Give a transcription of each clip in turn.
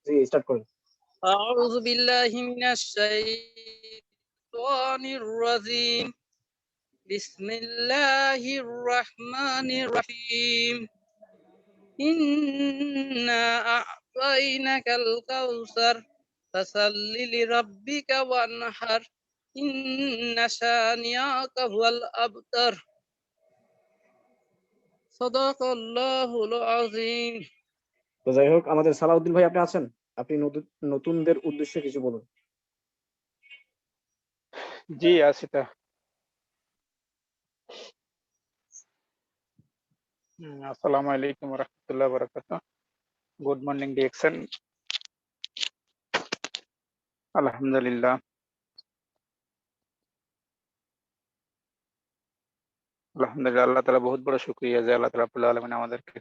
জি start করুন। أعوذ بالله من الشيطان الرجيم بسم الله الرحمن الرحيم إنا أعطيناك الكوثر فصل لربك وانحر إن شانئك هو الأبتر صدق الله العظيم। তো যাই হোক, আমাদের সালাউদ্দিন ভাই আপনি আছেন? আপনি নতুনদের উদ্দেশ্যে কিছু বলুন। জি আছি তো। আসসালামু আলাইকুম রহমতুল্লাহ বারাকাতুহু। Good morning DXN. আলহামদুলিল্লাহ আল্লাহ তাআলা বহুত বড় শুকরিয়া যে আল্লাহ রাব্বুল আলামিন আমাদেরকে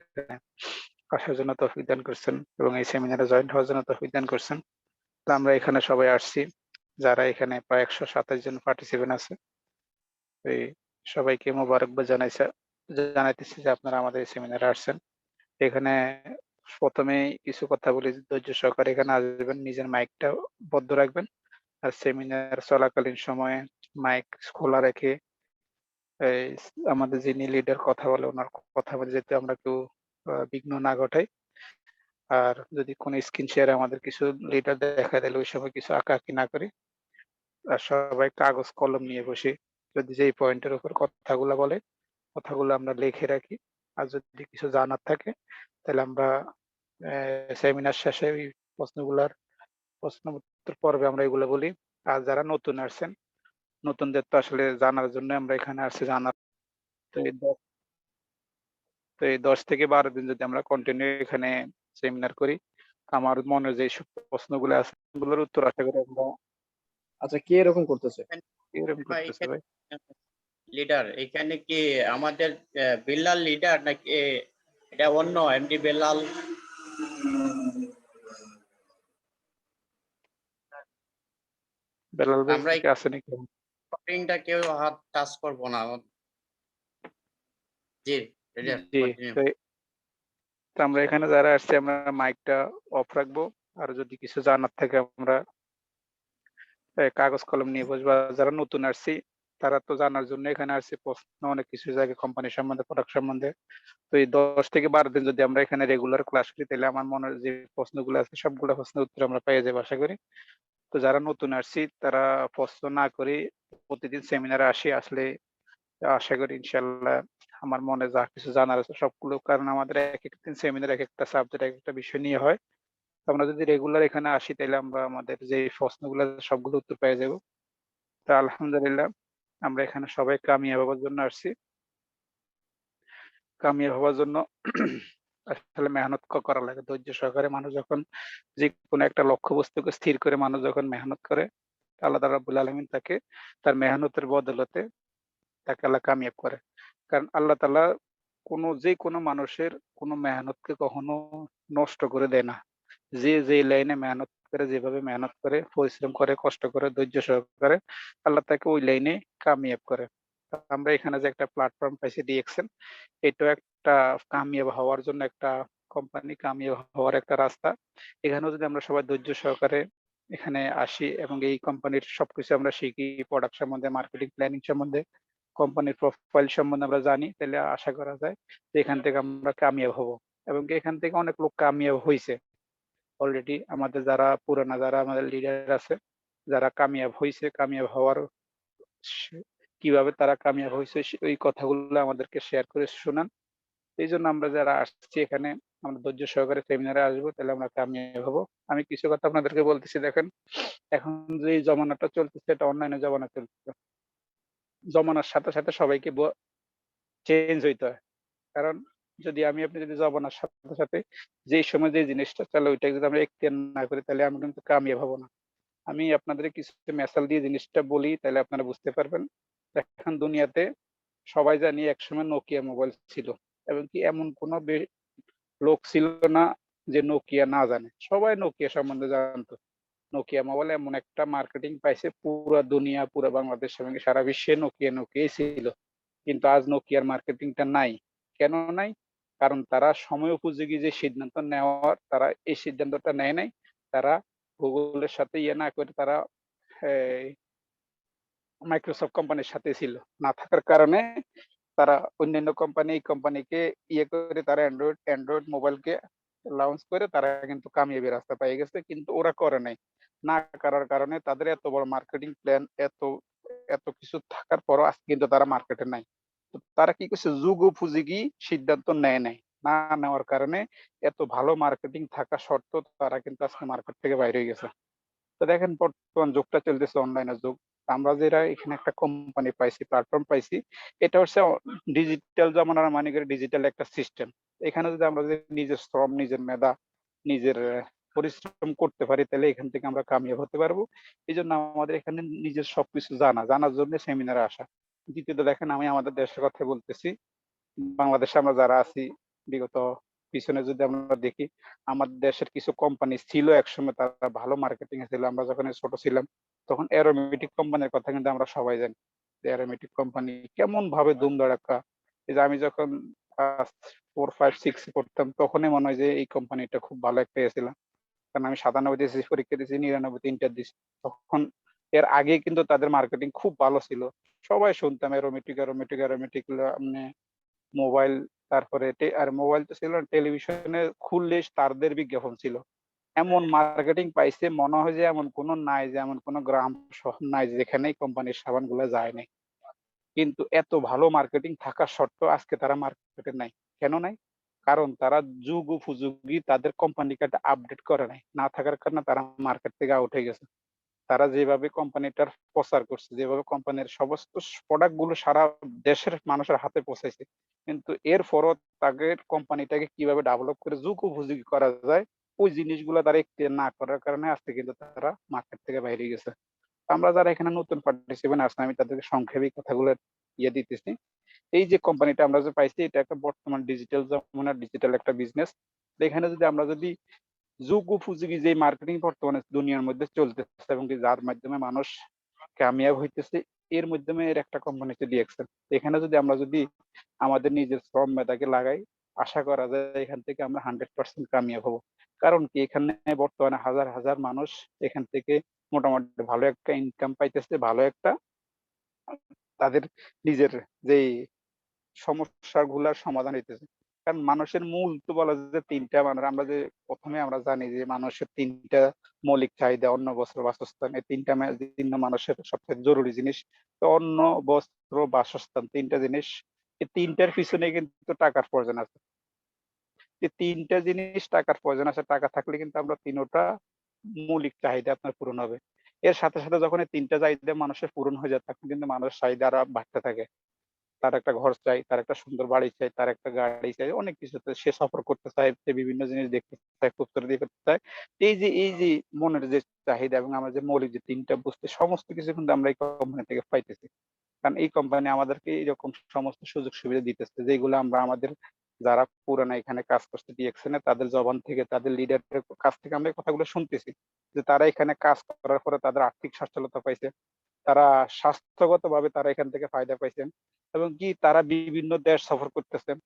আসার জন্য তৌফিক দান করছেন এবং এই সেমিনারে জয়েন্ট হওয়ার জন্য তৌফিক দান করছেন। তো আমরা এখানে সবাই আসছি, যারা এখানে প্রায় 127 জন পার্টিসিপেন্ট আছে। এই সবাইকে মোবারকবাদ জানাইতেছি যে আপনারা আমাদের এই সেমিনারে আসছেন। এখানে প্রথমেই কিছু কথা বলি, ধৈর্য সহকারে এখানে আসবেন, নিজের মাইকটা বন্ধ রাখবেন। আর সেমিনার চলাকালীন সময়ে মাইক খোলা রেখে আমাদের যিনি লিডার কথা বলে ওনার কথা বলে যেতে আমরা কেউ বিঘ্ন না ঘটাই। আর যদি কোনো স্ক্রিন শেয়ারে আমাদের কিছু লিডার দেখা দিলে ওই সময় কিছু আঁকাআঁকি না করি। আর সবাই কাগজ কলম নিয়ে বসি, যদি যেই পয়েন্টের উপর কথাগুলো বলে কথাগুলো আমরা লিখে রাখি। আর যদি কিছু জানার থাকে তাহলে আমরা সেমিনার শেষে ওই প্রশ্ন উত্তর পর্বে আমরা এগুলো বলি। আর যারা নতুন আসছেন, নতুনদের তো আসলে জানার জন্য আমরা এখানে আসছি জানার। তো এই 10 থেকে 12 দিন যদি আমরা কন্টিনিউ এখানে সেমিনার করি, আমার মনে যে সব প্রশ্নগুলো আছে সেগুলোর উত্তর আশা করি আমরা। আচ্ছা, কে এরকম করতেছে? এরকম করতেছে ভাই লিডার এখানে কি আমাদের বেলাল লিডার নাকি এটা অন্য এমডি বেলাল? বেলাল ভাই আমরা কি আছে নাকি? স্ক্রিনটা কেউ হাত টাচ করব না। জি জি, তো আমরা এখানে যারা আসছি আমরা মাইকটা অফ রাখবো। আর যদি কিছু জানার থাকে আমরা কাগজ কলম নিয়ে বসবো। যারা নতুন আসছি তারা তো জানার জন্য এখানে আসছি, প্রশ্ন অনেক কিছু জায়গা কোম্পানি সম্বন্ধে, প্রোডাক্ট সম্বন্ধে। তো এই 10 থেকে 12 দিন যদি আমরা এখানে রেগুলার ক্লাস করি তাহলে আমার মনে হয় যে প্রশ্নগুলো আছে সবগুলো প্রশ্নের উত্তর আমরা পেয়ে যাবো আশা করি। তো যারা নতুন আসছি তারা প্রশ্ন না করে প্রতিদিন সেমিনারে আসলে আশা করি ইনশাল্লাহ আমার মনে যা কিছু জানার আছে সবগুলো, কারণ আমাদের এক এক দিন সেমিনার এক একটা সাবজেক্ট এক একটা বিষয় নিয়ে হয়। তো আমরা যদি রেগুলার এখানে আসি তাহলে আমরা আমাদের যে প্রশ্নগুলো সবগুলো উত্তর পেয়ে যাবো। তো আলহামদুলিল্লাহ আমরা এখানে সবাই কামিয়াব হওয়ার জন্য আসছি। কামিয়াব হওয়ার জন্য আসলে মেহনত করা লাগে, ধৈর্য সহকারে। মানুষ যখন যে কোনো একটা লক্ষ্যবস্তুকে স্থির করে মানুষ যখন মেহনত করে, আল্লাহ রাব্বুল আলামিন তাকে তার মেহনতের বদলতে তাকে আল্লাহ কামিয়াব করে। কারণ আল্লাহ তাআলা যে কোনো মানুষের কোনো মেহনতকে কখনো নষ্ট করে দেয় না। যে লাইনে মেহনত করে, যেভাবে মেহনত করে, পরিশ্রম করে, কষ্ট করে, ধৈর্য সহকারে, আল্লাহ তাকে ওই লাইনে কামিয়াব করে। আমরা এখানে যে একটা প্ল্যাটফর্ম পাইছি ডিএক্সএন, এটাও একটা কামিয়াব হওয়ার জন্য একটা কোম্পানি, কামিয়াব হওয়ার একটা রাস্তা। এখানেও যদি আমরা সবাই ধৈর্য সহকারে এখানে আসি এবং এই কোম্পানির সবকিছু আমরা শিখি, প্রোডাক্ট সম্বন্ধে, মার্কেটিং প্ল্যানিং সম্বন্ধে, কোম্পানির প্রোফাইল সম্বন্ধে আমরা জানি, তাহলে আশা করা যায় যে এখান থেকে আমরা কামিয়াব হব। এবং এখান থেকে অনেক লোক কামিয়াব হয়েছে অলরেডি। আমাদের যারা পুরানা, যারা আমাদের লিডার আছে, যারা কামিয়াব হয়েছে, কামিয়াব হওয়ার কিভাবে তারা কামিয়াব হয়েছে ওই কথাগুলো আমাদেরকে শেয়ার করে শোনান। এই জন্য আমরা যারা আসছি এখানে, আমরা ধৈর্য সহকারে সেমিনারে আসবো, তাহলে আমরা কামিয়াব হবো। আমি কিছু কথা আপনাদেরকে বলতেছি। দেখেন, এখন যে জমানাটা চলতেছে এটা অনলাইনে জমানা চলতেছে। জমানার সাথে সাথে সবাইকে চেঞ্জ হইতে হয়। কারণ যদি আপনি যদি জমানার সাথে সাথে যেই সময় যে জিনিসটা চলে ওইটা যদি আমরা এখতিয়ার না করি তাহলে আমরা কিন্তু কামিয়াব হবো না। আমি আপনাদের কিছু মেসাল দিয়ে জিনিসটা বলি, তাহলে আপনারা বুঝতে পারবেন। এখন দুনিয়াতে সবাই জানি একসময় নোকিয়া মোবাইল ছিল, এবং কি এমন কোনো লোক ছিল না যে নোকিয়া না জানে। সবাই নোকিয়া সম্বন্ধে জানতো। নোকিয়া মোবাইল এমন একটা মার্কেটিং পাইছে, পুরো দুনিয়া, পুরো বাংলাদেশ এবং সারা বিশ্বে নোকিয়াই ছিল। কিন্তু আজ নোকিয়ার মার্কেটিংটা নাই। কেন নাই? কারণ তারা সময় উপযোগী যে সিদ্ধান্ত নেওয়ার তারা এই সিদ্ধান্তটা নেয় নাই। তারা গুগলের সাথে ইয়ে না করে তারা মাইক্রোসফট কোম্পানির সাথে ছিল। না থাকার কারণে তারা অন্যান্য কোম্পানি এই কোম্পানিকে ইয়ে করে তারা অ্যান্ড্রয়েড মোবাইলকে লঞ্চ করে তারা কিন্তু কামিয়াবি রাস্তা পেয়ে গেছে। কিন্তু ওরা করে নাই। না করার কারণে তাদের এত বড় মার্কেটিং প্ল্যান এত কিছু থাকার পরও আজকে কিন্তু তারা মার্কেটে নাই। তো তারা কি করছে যুগ উপযোগী সিদ্ধান্ত নেয় নাই। না নেওয়ার কারণে এত ভালো মার্কেটিং থাকা সত্ত্বেও তারা কিন্তু আজকে মার্কেট থেকে বাইরে হয়ে গেছে। তো দেখেন বর্তমান যুগটা চলতেছে অনলাইনের যুগ। আমরা যেটা এখানে একটা কোম্পানি পাইছি, প্ল্যাটফর্ম পাইছি, এটা হচ্ছে ডিজিটাল জামানার মানে করে ডিজিটাল একটা সিস্টেম। এখানে যদি আমরা যদি নিজের শ্রম, নিজের মেধা, নিজের পরিশ্রম করতে পারি তাহলে এখান থেকে আমরা কামিয়াব হতে পারবো। এই জন্য আমাদের এখানে নিজের সবকিছু জানার জন্য সেমিনারে আসা। দ্বিতীয়ত দেখেন আমি আমাদের দেশের কথা বলতেছি। বাংলাদেশে আমরা যারা আছি বিগত পিছনে যদি আমরা দেখি আমাদের দেশের কিছু কোম্পানি ছিল একসময় তারা ভালো মার্কেটিং এ ছিল। আমরা যখন ছোট ছিলাম তখন অ্যারোমেটিক কোম্পানির কথা কিন্তু আমরা সবাই জানি। যে অ্যারোমেটিক কোম্পানি কেমন ভাবে ধুম ধাড়াক্কা। এই যে আমি যখন ক্লাস 4, 5, 6 পড়তাম তখনই মনে হয় যে এই কোম্পানিটা খুব ভালো একটা ছিল। কারণ আমি 97 এসএসসি পরীক্ষা দিয়েছি, 99 ইন্টার দিয়েছি। তখন এর আগে কিন্তু তাদের মার্কেটিং খুব ভালো ছিল। সবাই শুনতাম অ্যারোমেটিক মানে মোবাইল, তারপরে আর মোবাইল তো ছিল না, টেলিভিশনে খুললে তারদের বিজ্ঞাপন ছিল। এমন মার্কেটিং পাইছে মনে হয় যে এমন কোনো নাই, যে এমন কোনো গ্রাম শহর নাই যেখানে এই কোম্পানির সাবানগুলো যায় নাই। কিন্তু এত ভালো মার্কেটিং থাকা সত্ত্বেও আজকে তারা মার্কেটে নাই। কেন নাই? কারণ তারা যুগ উপযোগী তাদের কোম্পানিকে আপডেট করে নাই। না থাকার কারণে তারা মার্কেট থেকে আউট হয়ে গেছে। তারা যেভাবে কোম্পানিটার প্রচার করছে, যেভাবে কোম্পানির সমস্ত প্রোডাক্ট গুলো সারা দেশের মানুষের হাতে পৌঁছাইছে, কিন্তু এরপরও তাদের কোম্পানিটাকে কিভাবে ডেভেলপ করে যুগ উপযোগী করা যায় ওই জিনিসগুলো তারা একটু না করার কারণে আজকে কিন্তু তারা মার্কেট থেকে বাইরে গেছে। আমরা যারা এখানে নতুন পার্টিসিপেন্ট আসলাম আমি তাদেরকে সংক্ষেপে কথাগুলো ইয়ে দিতেছি। এই যে কোম্পানিটা আমরা যে পাইছি এটা একটা বর্তমান ডিজিটাল জামানার ডিজিটাল একটা বিজনেস। এখানে যদি আমরা যদি যুগ উপযোগী যে মার্কেটিং বর্তমানে দুনিয়ার মধ্যে চলতেছে এবং কি যার মাধ্যমে মানুষ কামিয়াব হইতেছে এর মাধ্যমে এর একটা কোম্পানি হচ্ছে ডিএক্সএল। এখানে যদি আমরা যদি আমাদের নিজের শ্রম মেধাকে লাগাই আশা করা যায় এখান থেকে আমরা 100% কামিয়াব হব। কারণ কি এখানে বর্তমানে হাজার হাজার মানুষ এখান থেকে মোটামুটি ভালো একটা ইনকাম পাইতেছে, ভালো একটা তাদের নিজের যেই সমস্যাগুলার সমাধান হইতেছে। কারণ মানুষের মূল তো বলা যায় যে ৩টা মানে আমরা যে প্রথমে আমরা জানি যে মানুষের ৩টা মৌলিক চাহিদা অন্ন, বস্ত্র, বাসস্থান। এই ৩টা মানুষের সবচেয়ে জরুরি জিনিস। তো অন্ন, বস্ত্র, বাসস্থান ৩টা জিনিস। এই ৩টার পিছনে কিন্তু টাকার প্রয়োজন আছে। এই ৩টা জিনিস টাকার প্রয়োজন আছে। টাকা থাকলে কিন্তু আমরা ৩টা মৌলিক চাহিদা আপনার পূরণ হবে। এর সাথে, সাথে যখন এই ৩টা চাহিদা মানুষের পূরণ হয়ে যায় তখন কিন্তু মানুষের চাহিদা আরো বাড়তে থাকে। তার একটা ঘর চাই, তার একটা সুন্দর বাড়ি চাই, তার একটা গাড়ি চাই, অনেক কিছু সে সফর করতে চায়, সে বিভিন্ন জিনিস দেখতে চায়, খুব দিয়ে করতে চায়। এই যে মনের যে চাহিদা এবং আমার যে মৌলিক যে ৩টা বস্তু সমস্ত কিছু কিন্তু আমরা এই কোম্পানি থেকে পাইতেছি। কারণ এই কোম্পানি আমাদেরকে এরকম সমস্ত সুযোগ সুবিধা দিতেছে যেগুলো আমরা আমাদের যারা পুরানা এখানে কাজ করছে ডিএক্সএন তাদের জবান থেকে তাদের লিডারের কাছ থেকে আমরা এই কথাগুলো শুনতেছি যে তারা এখানে কাজ করার পরে তাদের আর্থিক সচ্ছলতা পাইছে, তারা স্বাস্থ্যগতভাবে তারা এখান থেকে ফায়দা পাইছেন এবং কি তারা বিভিন্ন দেশ সফর করতেছেন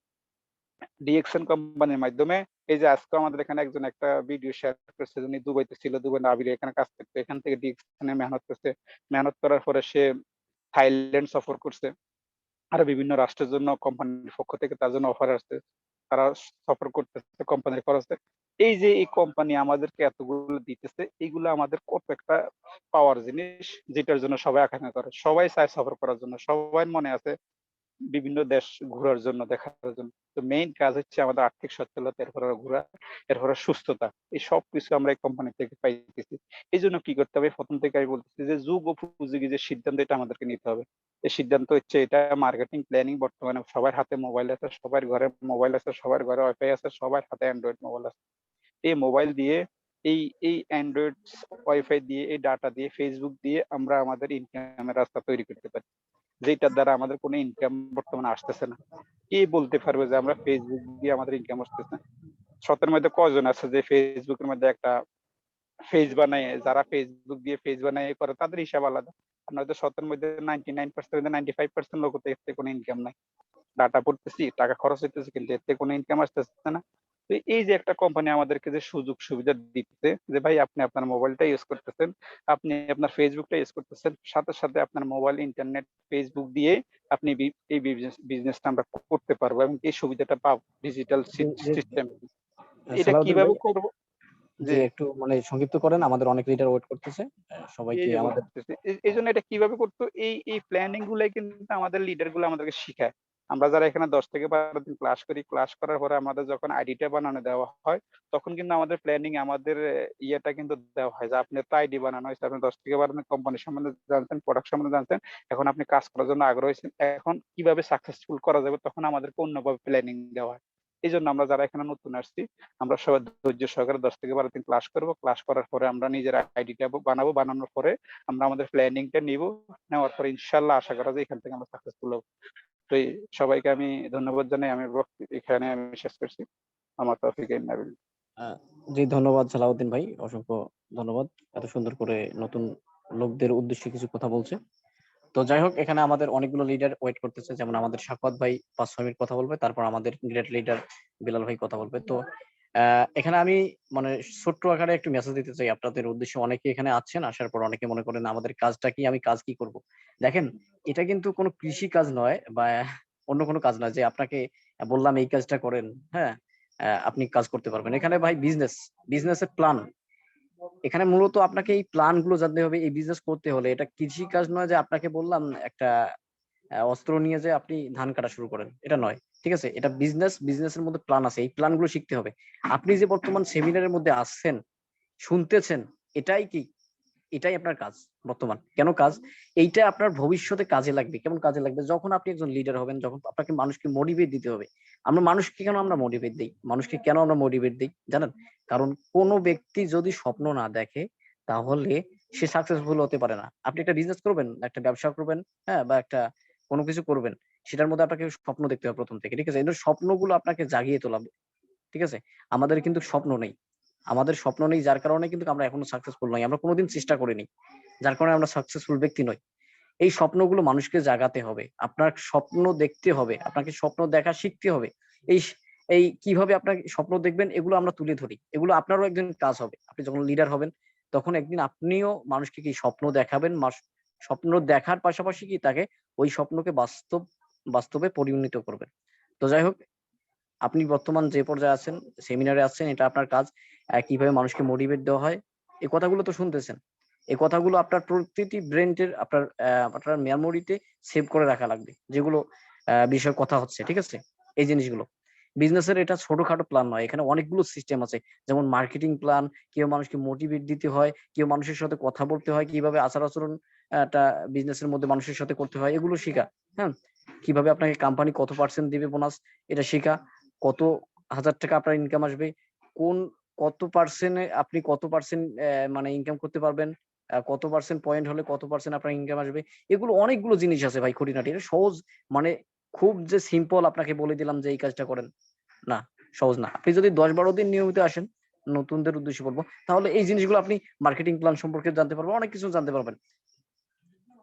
ডিএক্সএন কোম্পানির মাধ্যমে। এই যে আজকে আমাদের এখানে একজন একটা ভিডিও শেয়ার করছে, যিনি দুবাইতে ছিল, দুবাই নাবিলে এখানে কাজ করতে, এখান থেকে ডিএক্সএন এ মেহনত করছে, মেহনত করার পরে সে থাইল্যান্ড সফর করছে। আরো বিভিন্ন রাষ্ট্রের জন্য কোম্পানির পক্ষ থেকে তার জন্য অফার আসছে, তারা সফর করতেছে কোম্পানির খরচে। এই যে এই কোম্পানি আমাদেরকে এতগুলো দিতেছে এইগুলো আমাদের কত একটা পাওয়ার জিনিস যেটার জন্য সবাই আকাঙ্ক্ষা করে, সবাই চায় সফর করার জন্য, সবাই মনে আছে বিভিন্ন দেশ ঘোরার জন্য, দেখার জন্য। তো মেইন কাজ হচ্ছে আমাদের আর্থিক সচ্ছলতা, এরপরে ঘোরা, এরপরে সুস্থতা। এই সব কিছু আমরা এই কোম্পানি থেকে পাইতেছি। এই জন্য কি করতে হবে, প্রথম থেকে আমি বলতেছি যে যুগ উপযোগী যে সিদ্ধান্ত এটা আমাদেরকে নিতে হবে। এই সিদ্ধান্ত হচ্ছে এটা মার্কেটিং প্ল্যানিং। বর্তমানে সবার হাতে মোবাইল আছে, সবার ঘরে মোবাইল আছে, সবার ঘরে ওয়াইফাই আছে, সবার হাতে অ্যান্ড্রয়েড মোবাইল আছে। এই মোবাইল দিয়ে এই এই অ্যান্ড্রয়েড ওয়াইফাই দিয়ে এই ডাটা দিয়ে ফেসবুক দিয়ে আমরা আমাদের ইনকামের রাস্তা তৈরি করতে পারি, যেটার দ্বারা আমাদের কোনো ইনকাম বর্তমানে আসতেছে না। কে বলতে পারবে যে আমরা ফেসবুক দিয়ে আমাদের ইনকাম আসতেছে? শতের মধ্যে কজন আছে যে ফেসবুকের মধ্যে একটা পেজ বানায়, যারা ফেসবুক দিয়ে পেজ বানায় করে তাদের হিসাব আলাদা। আপনার তো শতের মধ্যে 99% 95% লোক থেকে কোনো ইনকাম নাই। ডাটা পড়তেছি, টাকা খরচ হইতেছে, কিন্তু এতে কোনো ইনকাম আসতেছে না। তো এই যে একটা কোম্পানি আমাদেরকে যে সুযোগ সুবিধা দিচ্ছে যে ভাই আপনি আপনার মোবাইলটা ইউজ করতেছেন, আপনি আপনার ফেসবুকটা ইউজ করতেছেন, সাথে সাথে আপনার মোবাইল, ইন্টারনেট, ফেসবুক দিয়ে আপনি এই বিজনেসটা আমরা করতে পারবো এবং এই সুবিধাটা পাবো ডিজিটাল যে সিস্টেম। এটা সালাউদ্দিন ভাই, কিভাবে করবো? যে যে একটু মানে সংক্ষিপ্ত করেন, আমাদের অনেক লিডার ওয়েট করতেছে। এই সবাইকে যে আমাদের বলতেছি, এই জন্য এটা কিভাবে করতো, এই প্ল্যানিং গুলাই কিন্তু আমাদের লিডার গুলো আমাদেরকে শিখায়। আমরা যারা এখানে 10 থেকে 12 দিন ক্লাস করি, ক্লাস করার পরে আমাদের যখন আইডিটা বানানো দেওয়া হয়, তখন কিন্তু আমাদের প্ল্যানিং, আমাদের ইয়েটা কিন্তু দেওয়া হয় যে আপনি তো আইডি বানানো হয়েছে, আপনি 10 থেকে 12 দিন কোম্পানি সম্বন্ধে জানতেন, প্রোডাক্ট সম্বন্ধে জানতেন, এখন আপনি কাজ করার জন্য আগ্রহী হয়েছেন, এখন কিভাবে সাকসেসফুল করা যাবে, তখন আমাদেরকে অন্যভাবে প্ল্যানিং দেওয়া হয়। এই জন্য আমরা যারা এখানে নতুন আসছি, আমরা সবাই ধৈর্য সহকারে 10 থেকে 12 দিন ক্লাস করবো, ক্লাস করার পরে আমরা নিজের আইডিটা বানাবো, বানানোর পরে আমরা আমাদের প্ল্যানিংটা নিব, নেওয়ার পরে ইনশাল্লাহ আশা করা যায় এখান থেকে আমরা সাকসেসফুল হবো। তো সবাইকে আমি ধন্যবাদ জানাই, আমি এখানে আমি শেষ করছি। আমার তৌফিক নাবিল। জি, ধন্যবাদ সালাউদ্দিন ভাই, অসংখ্য ধন্যবাদ। এত সুন্দর করে নতুন লোকদের উদ্দেশ্যে কিছু কথা বলছে। তো যাই হোক, এখানে আমাদের অনেকগুলো লিডার ওয়েট করতেছে, যেমন আমাদের সাখাওয়াত ভাই 5-6 মিনিট কথা বলবে, তারপর আমাদের গ্রেট লিডার বিলাল ভাই কথা বলবে। তো এখানে আমি মানে ছোট্ট আকারে একটু মেসেজ দিতে চাই আপনাদের উদ্দেশ্যে। অনেকে এখানে আছেন, আসার পর অনেকে মনে করেন আমাদের কাজটা কি, আমি কাজ কি করব। দেখেন, এটা কিন্তু কোনো কৃষি কাজ নয় বা অন্য কোনো কাজ নয় যে আপনাকে বললাম এই কাজটা করেন, হ্যাঁ, আপনি কাজ করতে পারবেন। এখানে ভাই বিজনেসের প্ল্যান, এখানে মূলত আপনাকে এই প্ল্যান গুলো জানতে হবে। এই বিজনেস করতে হলে এটা কৃষি কাজ নয় যে আপনাকে বললাম একটা অস্ত্র নিয়ে যে আপনি ধান কাটা শুরু করেন, এটা নয়। ঠিক আছে, এটা বিজনেসের মধ্যে প্ল্যান আছে, এই প্ল্যান গুলো শিখতে হবে। আপনি যে বর্তমান সেমিনারের মধ্যে আসছেন, শুনতেছেন, এটাই কি, এটাই আপনার কাজ বর্তমান। কেন কাজ? এইটা আপনার ভবিষ্যতে কাজে লাগবে। কেমন কাজে লাগবে? যখন আপনি একজন লিডার হবেন, যখন আপনাকে মানুষকে মোটিভেট দিতে হবে। আমরা মোটিভেট দিই, মানুষকে কেন আমরা মোটিভেট দিই জানেন? কারণ কোনো ব্যক্তি যদি স্বপ্ন না দেখে, তাহলে সে সাকসেসফুল হতে পারে না। আপনি একটা বিজনেস করবেন, একটা ব্যবসা করবেন, হ্যাঁ, বা একটা কোনো কিছু করবেন, সেটার মধ্যে আপনাকে স্বপ্ন দেখতে হবে প্রথম থেকে। ঠিক আছে, এই স্বপ্নগুলো আপনাকে জাগিয়ে তোলা। ঠিক আছে, আমাদের কিন্তু স্বপ্ন নেই। আমাদের স্বপ্ন নেই, যার কারণে কিন্তু আমরা এখনো সাকসেসফুল নই। আমরা কোনোদিন চেষ্টা করিনি, যার কারণে আমরা সাকসেসফুল ব্যক্তি নই। এই স্বপ্নগুলো মানুষকে জাগাতে হবে। আপনার স্বপ্ন দেখতে হবে, আপনাকে স্বপ্ন দেখা শিখতে হবে। এই এই কিভাবে আপনার স্বপ্ন দেখবেন, এগুলো আমরা তুলে ধরি। এগুলো আপনারও একদিন কাজ হবে। আপনি যখন লিডার হবেন, তখন একদিন আপনিও মানুষকে কি স্বপ্ন দেখাবেন। স্বপ্ন দেখার পাশাপাশি কি তাকে ওই স্বপ্নকে বাস্তবে পরিণত করবেন। তো যাই হোক, আপনি বর্তমান যে পর্যায়ে আছেন, সেমিনারে আছেন, এটা আপনার কাজ। কিভাবে মানুষকে মোটিভেট দেওয়া হয়, এই কথাগুলো তো শুনতেছেন। এই কথাগুলো আপনার প্রতিটি ব্রেনের আপনার মেমোরিতে সেভ করে রাখা লাগবে, যেগুলো বিষয়ে কথা হচ্ছে। ঠিক আছে, এই জিনিসগুলো বিজনেসের এটা ছোটখাটো প্ল্যান নয়, এখানে অনেকগুলো সিস্টেম আছে। যেমন মার্কেটিং প্ল্যান, কিভাবে মানুষকে মোটিভেট দিতে হয়, কিভাবে মানুষের সাথে কথা বলতে হয়, কিভাবে আচার আচরণ একটা বিজনেসের মধ্যে মানুষের সাথে করতে হয়, এগুলো শেখা। হ্যাঁ, কিভাবে আপনাকে কোম্পানি কত পার্সেন্ট দিবে বোনাস, এটা শেখা। কত হাজার টাকা আপনার ইনকাম আসবে, কোন কত পার্সেন্টে আপনি কত পার্সেন্ট মানে ইনকাম করতে পারবেন, কত পার্সেন্ট পয়েন্ট হলে কত পার্সেন্ট আপনার ইনকাম আসবে। এগুলো অনেকগুলো জিনিস আছে ভাই, খুঁটিনাটি। এটা সহজ, মানে খুব যে সিম্পল আপনাকে বলে দিলাম যে এই কাজটা করেন, না, সহজ না। আপনি যদি 10-12 দিন নিয়মিত আসেন, নতুনদের উদ্দেশ্যে বলবো, তাহলে এই জিনিসগুলো আপনি মার্কেটিং প্ল্যান সম্পর্কে জানতে পারবেন, অনেক কিছু জানতে পারবেন।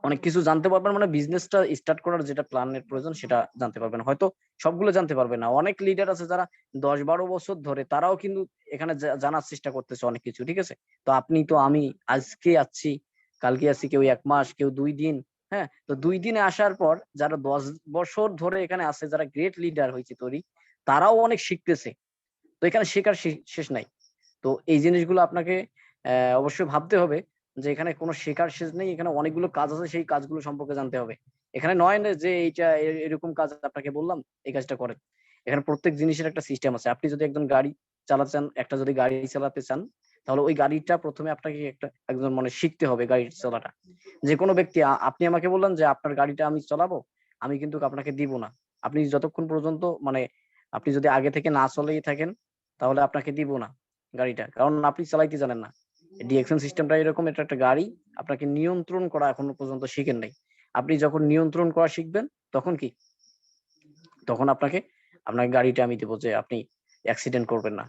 অনেক কিছু জানতে পারবেন মানে বিজনেসটা স্টার্ট করার যেটা প্ল্যানের প্রয়োজন সেটা জানতে পারবেন। হয়তো সবগুলো জানতে পারবেন না। অনেক লিডার আছে যারা 10-12 বছর ধরে, তারাও কিন্তু এখানে জানার চেষ্টা করতেছে অনেক কিছু। ঠিক আছে, তো আপনি তো আমি আজকে আসছি, কালকে আসছি, কেউ 1 মাস, কেউ 2 দিন। হ্যাঁ, তো 2 দিনে আসার পর যারা 10 বছর ধরে এখানে আছে, যারা গ্রেট লিডার হয়েছে তৈরি, তারাও অনেক শিখতেছে। তো এখানে শেখার শেষ নাই। তো এই জিনিসগুলো আপনাকে অবশ্যই ভাবতে হবে যে এখানে কোনো শেখার শেষ নেই, এখানে অনেকগুলো কাজ আছে, সেই কাজগুলো সম্পর্কে জানতে হবে। এখানে নয় না যে এইটা এরকম কাজ আপনাকে বললাম, এই কাজটা করেন। এখানে প্রত্যেক জিনিসের একটা সিস্টেম আছে। আপনি যদি একজন গাড়ি চালাতে চান, যদি গাড়ি চালাতে চান, তাহলে ওই গাড়িটা প্রথমে আপনাকে একজন মানে শিখতে হবে গাড়ি চালাটা। যে কোনো ব্যক্তি, আপনি আমাকে বললেন যে আপনার গাড়িটা আমি চালাবো, আমি কিন্তু আপনাকে দিব না। আপনি যতক্ষণ পর্যন্ত মানে আপনি যদি আগে থেকে না চলেই থাকেন, তাহলে আপনাকে দিব না গাড়িটা, কারণ আপনি চালাইতে জানেন না। ডিরেকশন সিস্টেমটা এরকম, এটা একটা গাড়ি, আপনাকে নিয়ন্ত্রণ করা এখনো পর্যন্ত শিখেন নাই। আপনি যখন নিয়ন্ত্রণ করা শিখবেন, তখন কি, তখন আপনার গাড়িটা আমি দেবো, যে আপনি অ্যাক্সিডেন্ট করবেন না।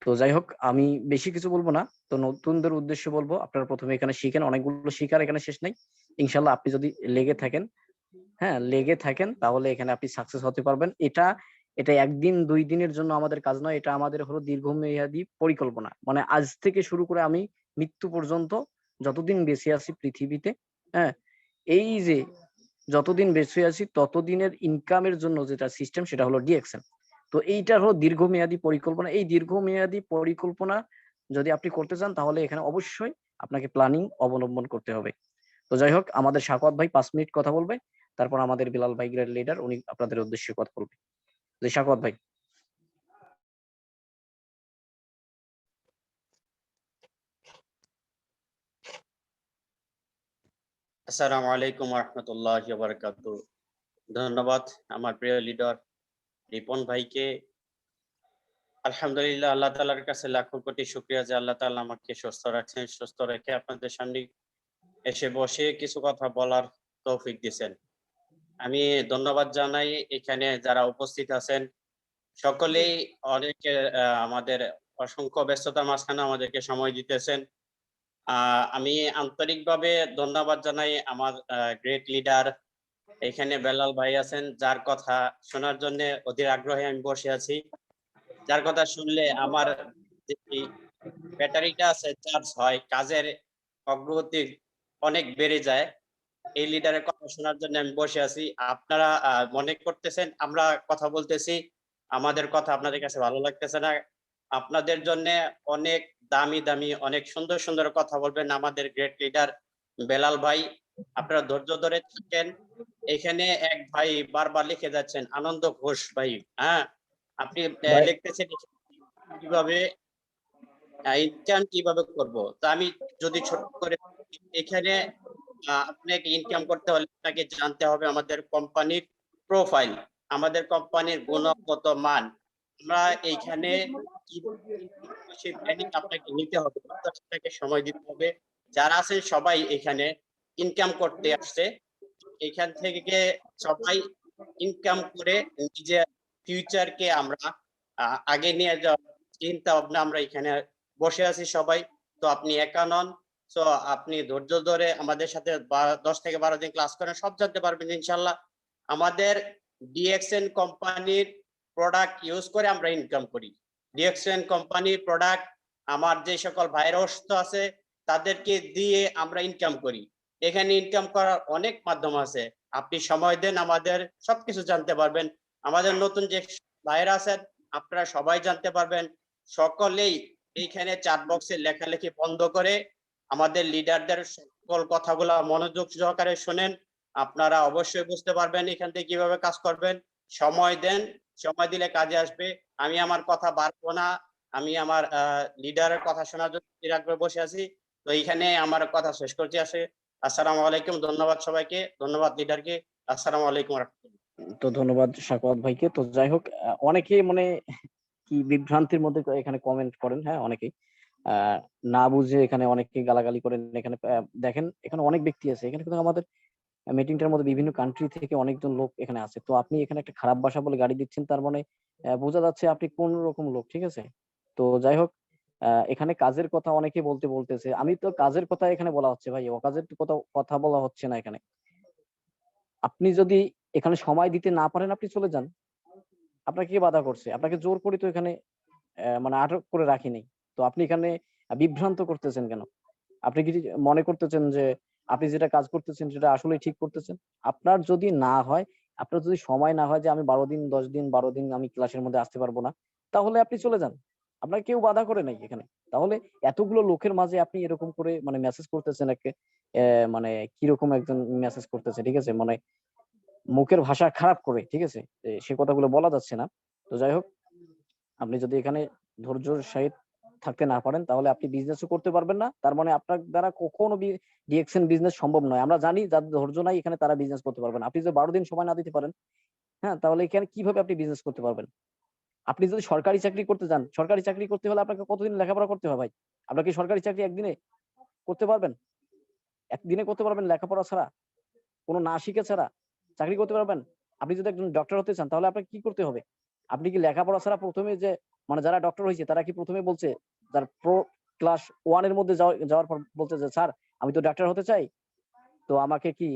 তো যাই হোক, আমি বেশি কিছু বলবো না। তো নতুনদের উদ্দেশ্যে বলবো, আপনারা প্রথমে এখানে শিখেন, অনেকগুলো শিখার এখানে শেষ নাই। ইনশাল্লাহ আপনি যদি লেগে থাকেন, হ্যাঁ লেগে থাকেন, তাহলে এখানে আপনি সাকসেস হতে পারবেন। এটা এটা একদিন দুই দিনের জন্য আমাদের কাজ নয়, এটা আমাদের হলো দীর্ঘমেয়াদী পরিকল্পনা। মানে আজ থেকে শুরু করে আমি মৃত্যু পর্যন্ত যতদিন বেঁচে আছি পৃথিবীতে, হ্যাঁ, এই যে যতদিন বেঁচে আছি ততদিনের ইনকামের জন্য যেটা সিস্টেম সেটা হলো ডিএক্সএন। তো এইটা হলো দীর্ঘমেয়াদী পরিকল্পনা। এই দীর্ঘমেয়াদী পরিকল্পনা যদি আপনি করতে চান তাহলে এখানে অবশ্যই আপনাকে প্ল্যানিং অবলম্বন করতে হবে। তো যাই হোক, আমাদের শাকওয়াত ভাই 5 মিনিট কথা বলবে, তারপর আমাদের বিলাল ভাই গ্রেড লিডার উনি আপনাদের উদ্দেশ্যে কথা বলবে। যে শাকওয়াত ভাই। আসসালামু আলাইকুম রহমতুল্লাহ বারাকাত। ধন্যবাদ আমার প্রিয় লিডার রিপন ভাইকে। আলহামদুলিল্লাহ, আল্লাহ তাআলার কাছে লাখো কোটি শুকরিয়া যে আল্লাহ তাআলা আমাকে সুস্থ রাখছেন, সুস্থ রেখে আপনাদের সামনে এসে বসে কিছু কথা বলার তৌফিক দিয়েছেন। আমি ধন্যবাদ জানাই এখানে যারা উপস্থিত আছেন সকলেই। অনেকে আমাদের অসংখ্য ব্যস্ততার মাঝখানে আমাদেরকে সময় দিতেছেন। আমি আন্তরিকভাবে ধন্যবাদ জানাই আমার গ্রেট লিডার এখানে বেলাল ভাই আছেন, যার কথা শোনার জন্য অধীর আগ্রহে আমি বসে আছি। যার কথা শুনলে আমার যে ব্যাটারিটা আছে চার্জ হয়, কাজের অগ্রগতি অনেক বেড়ে যায়। এই লিডারের কথা শোনার জন্য আমি বসে আছি। আপনারা মনে করতেছেন আমরা কথা বলতেছি, আমাদের কথা আপনাদের কাছে ভালো লাগতেছে না। আপনাদের জন্য অনেক দামি দামি অনেক সুন্দর সুন্দর কথা বলবেন আমাদের গ্রেট লিডার বেলাল ভাই। আপনারা ধৈর্য ধরে থাকেন। এখানে এক ভাই বারবার লিখে যাচ্ছেন আনন্দ ঘোষ ভাই, হ্যাঁ, আপনি ভাই লিখতেছেন কিভাবে ইনকাম কিভাবে করব। তো আমি যদি ছোট করে এখানে আপনাকে ইনকাম করতে হলে আপনাকে জানতে হবে আমাদের কোম্পানির প্রোফাইল, আমাদের কোম্পানির গুণগত মান। আমরা এইখানে সেই ট্রেনিং আপনাকে নিতে হবে, আপনাকে সময় দিতে হবে। যারা আছেন সবাই এখানে ইনকাম করতে আসছে, এখান থেকে সবাই ইনকাম করে নিজের ফিউচারকে আমরা আগে নিয়ে যাওয়ার চিন্তা ভাবনা আমরা এখানে বসে আছি সবাই। তো আপনি একা নন। তো আপনি ধৈর্য ধরে আমাদের সাথে 10 থেকে 12 দিন ক্লাস করেন, সব জানতে পারবেন ইনশাল্লাহ। আমাদের ডিএক্সএন কোম্পানির প্রোডাক্ট ইউজ করে আমরা ইনকাম করি। ডিএক্সএন কোম্পানির প্রোডাক্ট আমার যে সকল ভাইরা অসুস্থ আছে তাদেরকে দিয়ে আমরা ইনকাম করি। এখানে ইনকাম করার অনেক মাধ্যম আছে, আপনি সময় দেন আমাদের সবকিছু জানতে পারবেন। আমাদের নতুন যে ভাইরা আছেন আপনারা সবাই জানতে পারবেন। সকলেই এইখানে চ্যাট বক্সে লেখালেখি বন্ধ করে আমাদের লিডারদের সকল কথাগুলো মনোযোগ সহকারে শুনেন। আপনারা অবশ্যই বুঝতে পারবেন এখান থেকে কিভাবে কাজ করবেন। সময় দেন, সময় দিলে কাজে আসবে। আমি আমার কথা বাড়বো না, আমি আমার লিডারের কথা শোনার জন্য আগ্রহে বসে আছি। তো এইখানে আমার কথা শেষ করতে আসে। আসসালামু আলাইকুম, ধন্যবাদ সবাইকে, ধন্যবাদ লিডারকে। আসসালামু আলাইকুম রাহমাতুল্লাহ। তো ধন্যবাদ শাকওয়াত ভাইকে। তো যাই হোক, অনেকে মানে কি বিভ্রান্তির মধ্যে এখানে কমেন্ট করেন, হ্যাঁ অনেকেই আহ না বুঝে এখানে অনেকে গালাগালি করেন। এখানে দেখেন এখানে অনেক ব্যক্তি আছে, এখানে কিন্তু আমাদের মিটিংটার মধ্যে বিভিন্ন কান্ট্রি থেকে অনেকজন লোক এখানে আছে। তো আপনি এখানে একটা খারাপ ভাষা বলে গাড়ি দিচ্ছেন, তার মানে বোঝা যাচ্ছে আপনি কোন রকম লোক, ঠিক আছে? তো যাই হোক, এখানে কাজের কথা অনেকে বলতেছে, আমি তো কাজের কথা এখানে বলা হচ্ছে ভাই, অকাজের কথা কথা বলা হচ্ছে না এখানে। আপনি যদি এখানে সময় দিতে না পারেন আপনি চলে যান। আপনাকে কে বাধা করছে? আপনাকে জোর করে তো এখানে মানে আটক করে রাখিনি। তো আপনি এখানে বিভ্রান্ত করতেছেন কেন? আপনি কি মনে করতেছেন যে আপনি যেটা কাজ করতেছেন সেটা আসলেই ঠিক করতেছেন? আপনার যদি না হয়, আপনার যদি সময় না হয় যে আমি 12 দিন 10 দিন 12 দিন আমি ক্লাসের মধ্যে আসতে পারবো না, তাহলে আপনি চলে যান। আপনাকে কেউ বাধা করে নাই এখানে। তাহলে এতগুলো লোকের মাঝে আপনি এরকম করে মানে মেসেজ করতেছেন একে, মানে কিরকম একজন মেসেজ করতেছে, ঠিক আছে? মানে মুখের ভাষা খারাপ করে, ঠিক আছে? সে কথাগুলো বলা যাচ্ছে না। তো যাই হোক, আপনি যদি এখানে ধৈর্যের সহিত থাকতে না পারেন তাহলে আপনি বিজনেসও করতে পারবেন না। তার মানে আপনার দ্বারা কখনো ডিএক্সএন বিজনেস সম্ভব নয়। আমরা জানি যাদের ধৈর্য নাই এখানে তারা বিজনেস করতে পারবেন। আপনি যদি 12 দিন সময় না দিতে পারেন, হ্যাঁ, তাহলে এখানে কিভাবে আপনি বিজনেস করতে পারবেন? আপনি যদি সরকারি চাকরি করতে যান, সরকারি চাকরি করতে হলে আপনাকে কতদিন লেখাপড়া করতে হবে ভাই? আপনার কি সরকারি চাকরি একদিনে করতে পারবেন? একদিনে করতে পারবেন লেখাপড়া ছাড়া, কোনো না শিখে ছাড়া চাকরি করতে পারবেন? আপনি যদি একজন ডক্টর হতে চান তাহলে আপনাকে কি করতে হবে? আপনি কি লেখাপড়া ছাড়া প্রথমে যে মানে যারা ডক্টর হয়েছে তারা কি প্রথমে বলছে, যার ক্লাস 1 এর মধ্যে যাওয়ার পর বলছে যে স্যার আমি তো ডাক্তার হতে চাই, তো আমাকে কি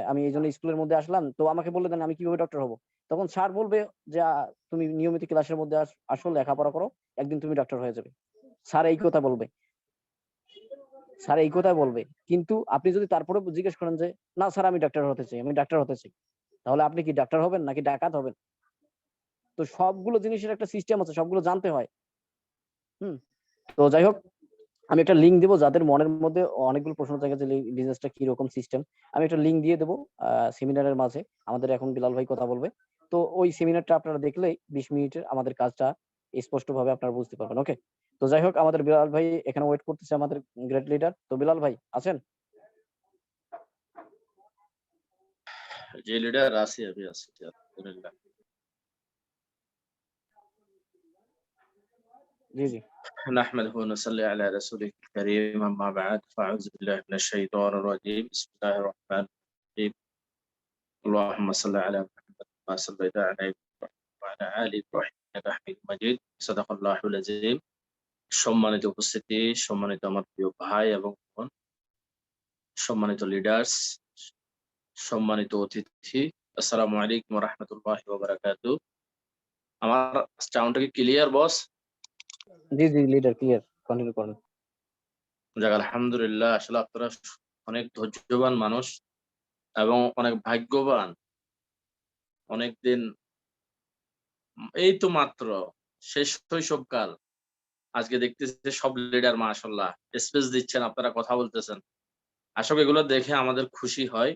আমি এই জন্য স্কুলের মধ্যে আসলাম, তো আমাকে বলে দেন আমি কিভাবে ডক্টর হব। তখন স্যার বলবে যে তুমি নিয়মিত ক্লাসের মধ্যে আসো, লেখাপড়া করো, একদিন তুমি ডক্টর হয়ে যাবে। স্যার এই কথা বলবে, স্যার এই কথা বলবে। কিন্তু আপনি যদি তারপরে জিজ্ঞেস করেন যে না স্যার আমি ডাক্তার হতে চাই, আমি ডাক্তার হতে চাই, তাহলে আপনি কি ডাক্তার হবেন নাকি ডাকাত হবেন? তো সবগুলো জিনিসের একটা সিস্টেম আছে, সবগুলো জানতে হয়। হুম। তো যাই হোক, আমি একটা লিঙ্ক দেবো যাদের মনের মধ্যে অনেকগুলো প্রশ্ন থাকে যে বিজনেসটা কি রকম সিস্টেম। আমি একটা লিঙ্ক দিয়ে দেবো সেমিনারের মাঝে, আমাদের এখন বিলাল ভাই কথা বলবে। তো ওই সেমিনারটা আপনারা দেখলেই 20 মিনিটের আমাদের কাজটা স্পষ্টভাবে আপনারা বুঝতে পারবেন। ওকে। তো যাই হোক, আমাদের বিলাল ভাই এখানে ওয়েট করতেছে, আমাদের গ্রেট লিডার। তো বিলাল ভাই আছেন? যে লিডার আছি আমি আছি আলহামদুলিল্লাহ। জি জি। نحمده ونصلي على رسوله الكريم أما بعد فأعوذ بالله من الشيطان الرجيم بسم الله الرحمن الرحيم اللهم صل على محمد وما صليت على إبراهيم وعلى آل إبراهيم إنك حميد مجيد صدق الله العظيم। সম্মানিত উপস্থিতি, সম্মানিত আমার প্রিয় ভাই এবং বোন, সম্মানিত লিডার্স, সম্মানিত অতিথি, আসসালামু আলাইকুম ওয়া রাহমাতুল্লাহি ওয়া বারাকাতুহু। আমার সাউন্ডটা কি ক্লিয়ার বস? জি জি লিডার ক্লিয়ার, কন্টিনিউ করুন। যাক আলহামদুলিল্লাহ, আসলে আপনারা অনেক ধৈর্যবান মানুষ এবং অনেক ভাগ্যবান। অনেকদিন এই তো মাত্র শেষ শৈশবকাল, আজকে দেখতেছি সব লিডার মাশাআল্লাহ স্পেস দিচ্ছেন, আপনারা কথা বলতেছেন। আসলে এগুলো দেখে আমাদের খুশি হয়।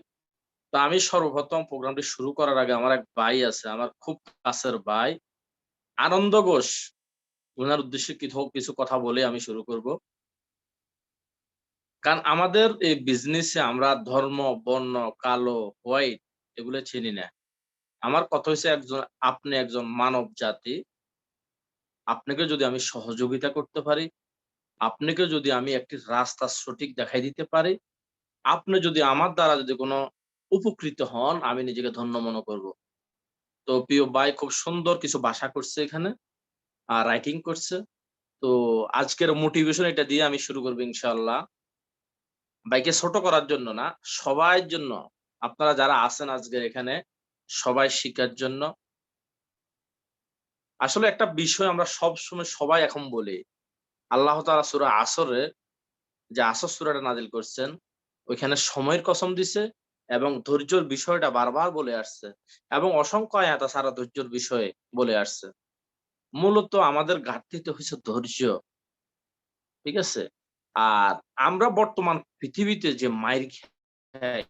তো আমি সর্বপ্রথম প্রোগ্রামটি শুরু করার আগে আমার এক ভাই আছে, আমার খুব কাছের ভাই আনন্দ ঘোষ, ওনার উদ্দেশ্যে কিছু কথা বলে আমি শুরু করব। কারণ আমাদের এই বিজনেসে আমরা ধর্ম, বর্ণ, কালো, হোয়াইট এগুলো চিনি না। আমার কথা হচ্ছে আপনি একজন মানব জাতি, আপনাকে যদি আমি সহযোগিতা করতে পারি, আপনাকে যদি আমি একটি রাস্তা সঠিক দেখাই দিতে পারি, আপনি যদি আমার দ্বারা যদি কোনো উপকৃত হন, আমি নিজেকে ধন্য মনে করব। তো প্রিয় ভাই খুব সুন্দর কিছু ভাষা করছে এখানে, রাইটিং করছে। তো আজকের মোটিভেশন এটা দিয়ে আমি শুরু করবো ইনশাআল্লাহ। ভাইকে ছোট করার জন্য না, সবার জন্য, আপনারা যারা আছেন আজকের এখানে সবাই শিক্ষার জন্য। আসলে একটা বিষয় আমরা সবসময় সবাই এখন বলি, আল্লাহ তাআলা সূরা আসরে যে আসর সূরাটা নাজিল করছেন, ওইখানে সময়ের কসম দিছে এবং ধৈর্যের বিষয়টা বারবার বলে আসছে এবং অসংখ্য আয়াত সারা ধৈর্যের বিষয়ে বলে আসছে। মূলত আমাদের ঘাটতিতে হচ্ছে ধৈর্য, ঠিক আছে? আর আমরা বর্তমান পৃথিবীতে যে মাইর খাই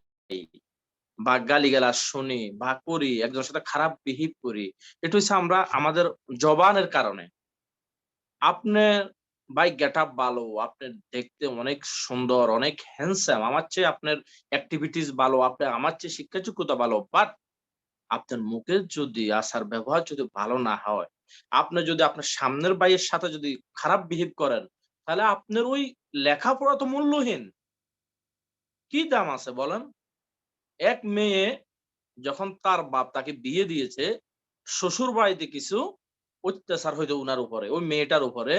বা গালিগালাজ শুনি বা করি, একজনের সাথে খারাপ বিহেভ করি, এটা হচ্ছে আমরা আমাদের জবানের কারণে। আপনার ভাই গেটআপ ভালো, আপনি দেখতে অনেক সুন্দর, অনেক হ্যান্ডসাম, আমার চেয়ে আপনার অ্যাক্টিভিটিস ভালো, আপনার আমার চেয়ে শিক্ষাযোগ্যতা ভালো, বাট আপনার মুখের যদি আচার ব্যবহার যদি ভালো না হয়, আপনি যদি আপনার সামনের ভাইয়ের সাথে যদি খারাপ বিহেভ করেন, তাহলে আপনার ওই লেখাপড়া তো মূল্যহীন। কি দাম আছে বলেন? এক মেয়ে যখন তার বাপ তাকে বিয়ে দিয়েছে, শ্বশুর বাড়িতে কিছু অত্যাচার হইতো উনার উপরে, ওই মেয়েটার উপরে,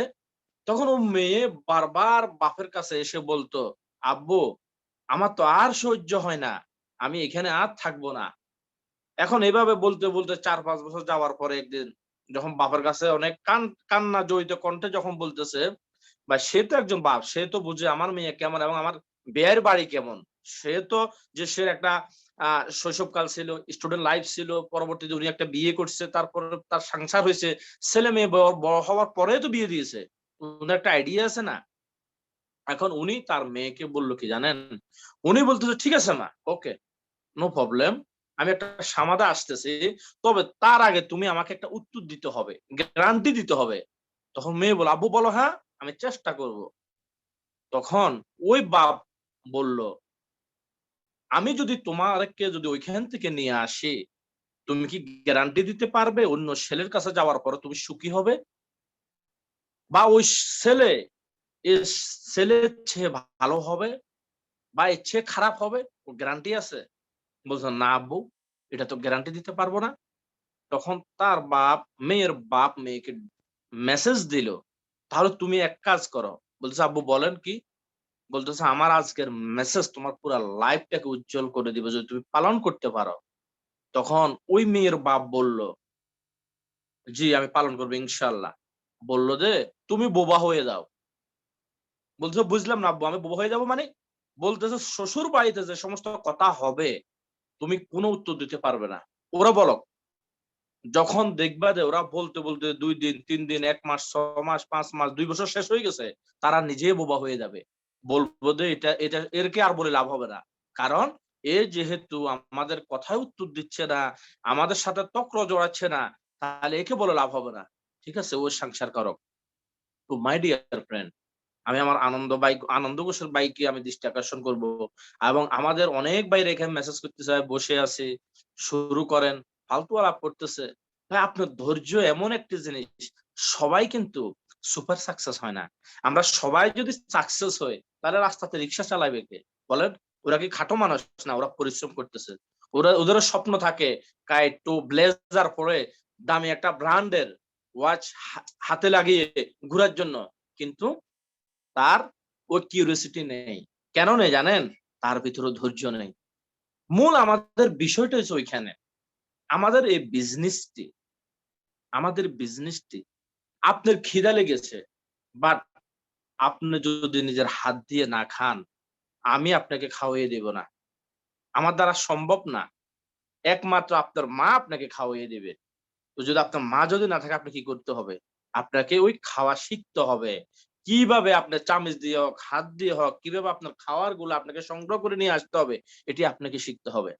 তখন ও মেয়ে বারবার বাপের কাছে এসে বলতো, আব্বু আমার তো আর সহ্য হয় না, আমি এখানে আর থাকবো না। এখন এভাবে বলতে বলতে 4-5 বছর যাওয়ার পরে একদিন যখন বাপের কাছে অনেক কান্না জড়িত কণ্ঠে যখন বলতেছে, বা সে তো একজন বাপ, সে তো বুঝে আমার মেয়ে কেমন এবং আমার বিয়ের বাড়ি কেমন। সে তো যে সে একটা শৈশবকাল ছিল, স্টুডেন্ট লাইফ ছিল, পরবর্তীতে উনি একটা বিয়ে করছে, তারপরে তার সংসার হয়েছে, ছেলে মেয়ে বড় হওয়ার পরে তো বিয়ে দিয়েছে, উনার একটা আইডিয়া আছে না? এখন উনি তার মেয়েকে বললো কি জানেন, উনি বলতেছে ঠিক আছে মা, ওকে, নো প্রবলেম, আমি একটা সমাধা আসতেছি, তবে তার আগে তুমি আমাকে একটা উত্তর দিতে হবে, গ্যারান্টি দিতে হবে। তখন মেয়ে বলে, আব্বু বলো, হ্যাঁ আমি চেষ্টা করব। তখন ওই বাপ বলল, আমি যদি তোমাকে যদি ওইখান থেকে নিয়ে আসি, তুমি কি গ্যারান্টি দিতে পারবে অন্য ছেলের কাছে যাওয়ার পরে তুমি সুখী হবে, বা ওই ছেলে এর ছেলের চেয়ে ভালো হবে বা এর চেয়ে খারাপ হবে? ও গ্যারান্টি আছে? বলছে না আব্বু, এটা তো গ্যারান্টি দিতে পারবো না। তখন তার বাপ, মেয়ের বাপ মেয়েকে মেসেজ দিল, তাহলে তুমি এক কাজ করো। বলছে আব্বু বলেন কি? বলতেছে আমার আজকের মেসেজ তোমার পুরো লাইফটাকে উজ্জ্বল করে দিবে যদি তুমি পালন করতে পারো। তখন ওই মেয়ের বাপ বলল, জি আমি পালন করবো ইনশাল্লাহ। বললো যে তুমি বোবা হয়ে যাও। বলতেছে বুঝলাম না আব্বু, আমি বোবা হয়ে যাবো মানে? বলতেছে শ্বশুর বাড়িতে যে সমস্ত কথা হবে তুমি কোনো উত্তর দিতে পারবে না। ওরা বলো, যখন দেখবা যে ওরা বলতে বলতে 2 দিন 3 দিন 1 মাস 6 মাস 5 মাস 2 বছর শেষ হয়ে গেছে, তারা নিজেই বোবা হয়ে যাবে। বলবো যে এটা এটা এরকে আর বলে লাভ হবে না। কারণ এ যেহেতু আমাদের কথায় উত্তর দিচ্ছে না, আমাদের সাথে তক্র জড়াচ্ছে না, তাহলে একে বলে লাভ হবে না। ঠিক আছে, ও সংসার করো। তো মাই ডিয়ার ফ্রেন্ড, আমি আমার আনন্দ ঘোষের বাইকে আমি দৃষ্টি আকর্ষণ করব। এবং আমাদের অনেক বাইরে এখানে মেসেজ করতেছে, বসে আছে শুরু করেন, ফালতু আলাপ করতেছে। ভাই আপনার ধৈর্য এমন একটি জিনিস, সবাই কিন্তু সুপার সাকসেস হয় না। আমরা সবাই যদি সাকসেস হই তাহলে রাস্তাতে রিক্সা চালাবে কে বলেন? ওরা কি খাটো মানুষ না? ওরা পরিশ্রম করতেছে। ওদেরও স্বপ্ন থাকে একটু ব্লেজার পরে দামি একটা ব্র্যান্ডের ওয়াচ হাতে লাগিয়ে ঘোরার জন্য, কিন্তু তার ওই কিউরিওসিটি নেই। কেন নেই জানেন? তার ভিতরে ধৈর্য নেই। মূল আমাদের বিষয়টা হচ্ছে ওইখানে। আমাদের এই বিজনেসটি আপনার খিদা লেগেছে, বাট আপনি যদি নিজের হাত দিয়ে না খান, আমি আপনাকে খাওয়িয়ে দেব না। আমার দ্বারা সম্ভব না। একমাত্র আপনার মা আপনাকে খাওয়িয়ে দেবে। তো যদি আপনার মা যদি না থাকে, আপনি কি করতে হবে? আপনাকে ওই খাওয়া শিখতে হবে। কিভাবে আপনার চামচ দিয়ে হোক, হাত দিয়ে হোক, কিভাবে আপনার খাওয়ার গুলো আপনাকে সংগ্রহ করে নিয়ে আসতে হবে, এটি আপনাকে শিখতে হবে।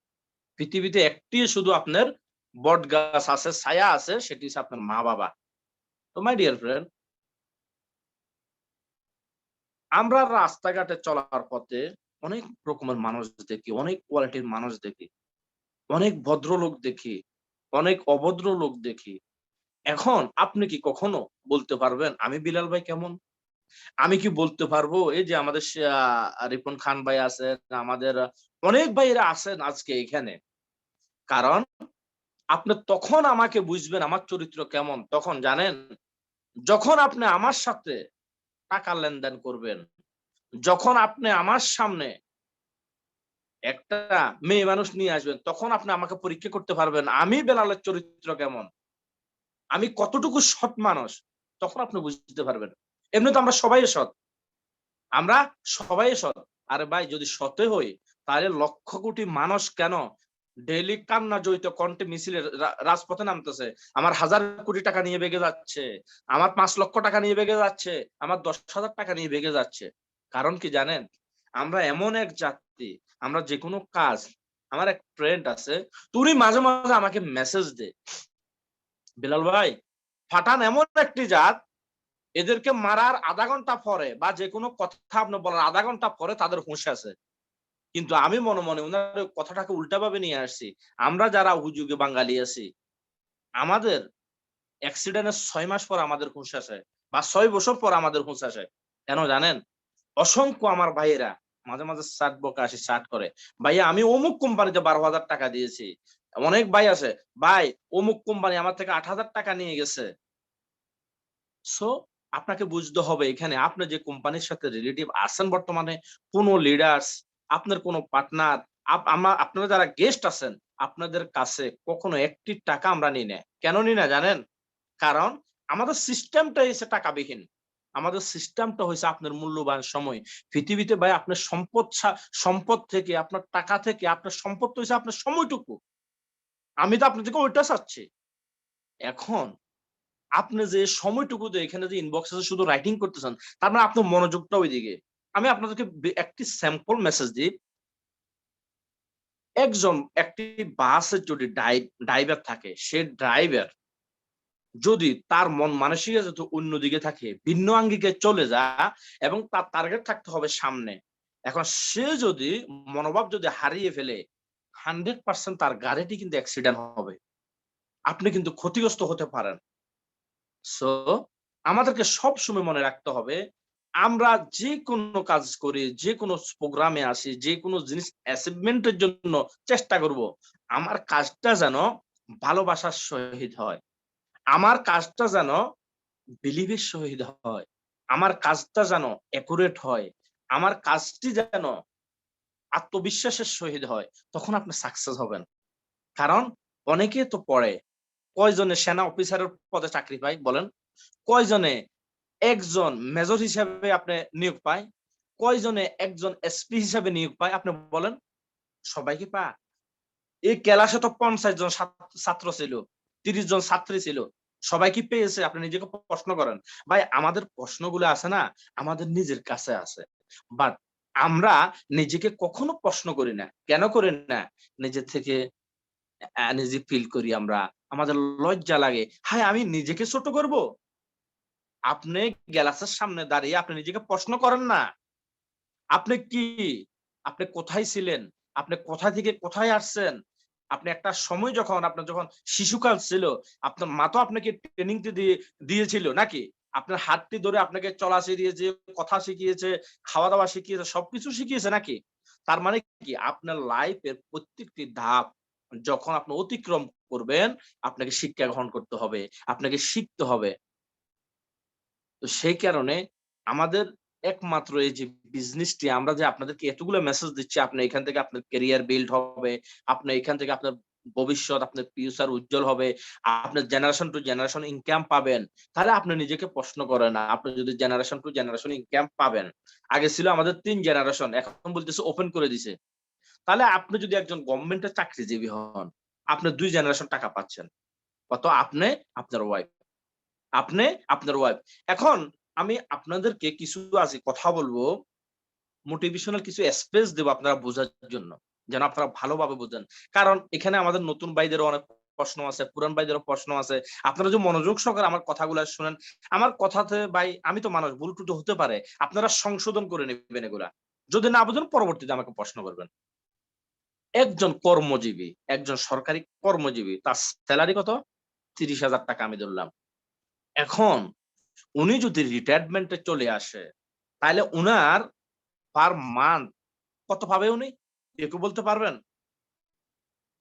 পৃথিবীতে একটি শুধু আপনার বট গাছ আছে, ছায়া আছে, সেটি হচ্ছে আপনার মা বাবা। তো মাই ডিয়ার ফ্রেন্ড, আমরা রাস্তাঘাটে চলার পথে অনেক রকমের মানুষ দেখি, অনেক কোয়ালিটির মানুষ দেখি, অনেক ভদ্রলোক দেখি, অনেক অভদ্র লোক দেখি। এখন আপনি কি কখনো বলতে পারবেন আমি বিলাল ভাই কেমন? আমি কি বলতে পারবো এই যে আমাদের রিপন খান ভাই আছেন, আমাদের অনেক ভাইরা আছেন আজকে এখানে? কারণ আপনি তখন আমাকে বুঝবেন আমার চরিত্র কেমন, তখন জানেন যখন আপনি আমার সাথে টাকা লেনদেন করবেন, যখন আপনি আমার সামনে একটা মেয়ে মানুষ নিয়ে আসবেন, তখন আপনি আমাকে পরীক্ষা করতে পারবেন আমি বেলালের চরিত্র কেমন, আমি কতটুকু সৎ মানুষ, তখন আপনি বুঝতে পারবেন। এমনি তো আমরা সবাই সৎ, আমরা সবাই সৎ। আরে ভাই যদি সতে হই, তাহলে লক্ষ কোটি মানুষ কেন ডেইলি কান্না জড়িত কণ্ঠে মিছিলে রাজপথে নামতেছে? আমার 1000 কোটি টাকা নিয়ে বেগে যাচ্ছে, আমার 5 লক্ষ টাকা নিয়ে বেগে যাচ্ছে, আমার 10,000 টাকা নিয়ে বেগে যাচ্ছে। কারণ কি জানেন? আমরা এমন এক জাতি, আমরা যে কোনো কাজ, আমার এক ফ্রেন্ড আছে, তুই মাঝে মাঝে আমাকে মেসেজ দে, বিলাল ভাই ফাটান এমন একটি জাত, এদেরকে মারার আধা ঘন্টা পরে বা যে কোনো কথা আপনি বলার আধা ঘন্টা পরে তাদের হুঁশ আছে। কিন্তু আমি মনে মনে ওনার কথাটাকে উল্টাভাবে নিয়ে আসছি। আমরা যারা হুজুগে বাঙালি আছি, আমাদের অ্যাক্সিডেন্টের 6 মাস পর আমাদের হুঁশ আসে বা 6 বছর পর আমাদের হুঁশ আসে। কেন জানেন? অসংখ্য আমার ভাইয়েরা মাঝে মাঝে চাট বকে আসি, চাট করে, ভাইয়া আমি অমুক কোম্পানিতে 12,000 টাকা দিয়েছি। অনেক ভাই আছে, ভাই অমুক কোম্পানি আমার থেকে 8,000 টাকা নিয়ে গেছে। সো আপনাকে বুঝতে হবে এখানে আপনি যে কোম্পানির সাথে রিলেটিভ আছেন বর্তমানে, কোন লিডার্স, আপনার কোন পার্টনার, আপনারা যারা গেস্ট আছেন, আপনাদের কাছে কখনো একটি টাকা আমরা নিই না। কেন নিই না জানেন? কারণ আমাদের সিস্টেমটা হচ্ছে টাকাবিহীন। আমাদের সিস্টেমটা হয়েছে আপনার মূল্যবান সময়। পৃথিবীতে ভাই আপনার সম্পদ থেকে, আপনার টাকা থেকে, আপনার সম্পদ হয়েছে আপনার সময়টুকু। আমি তো আপনার থেকে ওইটা চাচ্ছি। এখন আপনি যে সময়টুকু এখানে যে ইনবক্সে শুধু রাইটিং করতেছেন, তার মানে আপনার মনোযোগটা ওইদিকে। আমি আপনাদেরকে একটি স্যাম্পল মেসেজ দিই। একটি বাসের যদি ড্রাইভার থাকে, সে ড্রাইভার যদি তার মন মানসিকতা যদি অন্যদিকে থাকে, ভিন্ন আঙ্গিকে চলে যায় এবং তার টার্গেট থাকতে হবে সামনে। এখন সে যদি মনোভাব যদি হারিয়ে ফেলে, 100% তার গাড়িটি কিন্তু অ্যাক্সিডেন্ট হবে, আপনি কিন্তু ক্ষতিগ্রস্ত হতে পারেন। সো আমাদেরকে সব সময় মনে রাখতে হবে, আমরা যে কোনো কাজ করি, যে কোনো প্রোগ্রামে আসি, যে কোনো জিনিস অ্যাচিভমেন্টের জন্য চেষ্টা করব, আমার কাজটা যেন ভালোবাসার সহিত হয়, আমার কাজটা যেন বিলিভের সহিত হয়, আমার কাজটা যেন অ্যাকুরেট হয়, আমার কাজটি যেন আত্মবিশ্বাসের সহিত হয়, তখন আপনি সাকসেস হবেন। কারণ অনেকে তো পড়ে, কয়জনে সেনা অফিসারের পদে চাকরি পায় বলেন? কয়জনে একজন মেজর হিসাবে আপনি নিয়োগ পায়? কয়জনে একজন এসপি হিসাবে নিয়োগ পায় আপনি বলেন? সবাই কি পায়? এই ক্লাসে তো ৫০ জন ছাত্র ছিল, ৩০ জন ছাত্রী ছিল। সবাই কি পেয়েছে? আপনি নিজেকে প্রশ্ন করেন। ভাই আমাদের প্রশ্নগুলো আছে না, আমাদের নিজের কাছে আছে। বাট আমরা নিজেকে কখনো প্রশ্ন করি না। কেন করি না? নিজে থেকে আনইজি ফিল করি আমরা। আমাদের লজ্জা লাগে। হায় আমি নিজেকে ছোট করব? আপনি গ্লাসের সামনে দাঁড়িয়ে আপনি নিজেকে প্রশ্ন করেন না। আপনি কি? আপনি কোথায় ছিলেন? আপনি কোথা থেকে কোথায় আসছেন? আপনি একটা সময় আপনার যখন শিশুকাল ছিল, আপনার মা তো আপনাকে ট্রেনিং দিয়েছিল নাকি? আপনার হাতটি ধরে আপনাকে চলা শিখিয়েছে, কথা শিখিয়েছে, খাওয়া-দাওয়া শিখিয়েছে, সবকিছু শিখিয়েছে নাকি? তার মানে কি? আপনার লাইফ এর প্রত্যেকটি ধাপ যখন আপনি অতিক্রম করবেন, আপনাকে শিক্ষা গ্রহণ করতে হবে। আপনাকে শিখতে হবে। তো সেই কারণে আমাদের একমাত্র এই যে বিজনেসটি আমরা যে আপনাদেরকে এতগুলো মেসেজ দিচ্ছি, আপনি এখান থেকে আপনার ক্যারিয়ার বিল্ড হবে, আপনি এখান থেকে আপনার ভবিষ্যৎ, আপনার ফিউচার উজ্জ্বল হবে, আপনার জেনারেশন টু জেনারেশন ইনকাম পাবেন। তাহলে আপনি নিজেকে প্রশ্ন করেন না। আপনি যদি জেনারেশন টু জেনারেশন ইনকাম পাবেন। আগে ছিল আমাদের ৩ জেনারেশন, এখন বলতেছে ওপেন করে দিছে। তাহলে আপনি যদি একজন গভর্নমেন্টের চাকরিজীবী হন, আপনি ২ জেনারেশন টাকা পাচ্ছেন। কত? আপনি, আপনার ওয়াইফ। আপনি, আপনার ওয়াইফ। এখন আমি আপনাদেরকে কিছু আজকে কথা বলবো, মোটিভেশনাল কিছু স্পেস দেব আপনারা বোঝার জন্য। যেন আপনারা ভালোভাবে বোঝেন। কারণ এখানে আমাদের নতুন ভাইদেরও অনেক প্রশ্ন আছে, পুরান ভাইদেরও প্রশ্ন আছে। আপনারা যদি মনোযোগ সহকারে আমার কথাগুলা শুনেন, আমার কথাতে ভাই আমি তো মানুষ, ভুল ত্রুটি হতে পারে। আপনারা সংশোধন করে নেবেন এগুলা। যদি না বুঝেন পরবর্তীতে আমাকে প্রশ্ন করবেন। একজন কর্মজীবী, একজন সরকারি কর্মজীবী তার সেলারি কত? ৩০,০০০ টাকা আমি ধরলাম। এখন উনি যদি রিটায়ারমেন্ট এ চলে আসে, তাহলে উনার পার মান্থ কত পাবে উনি? কেউ কি বলতে পারবেন?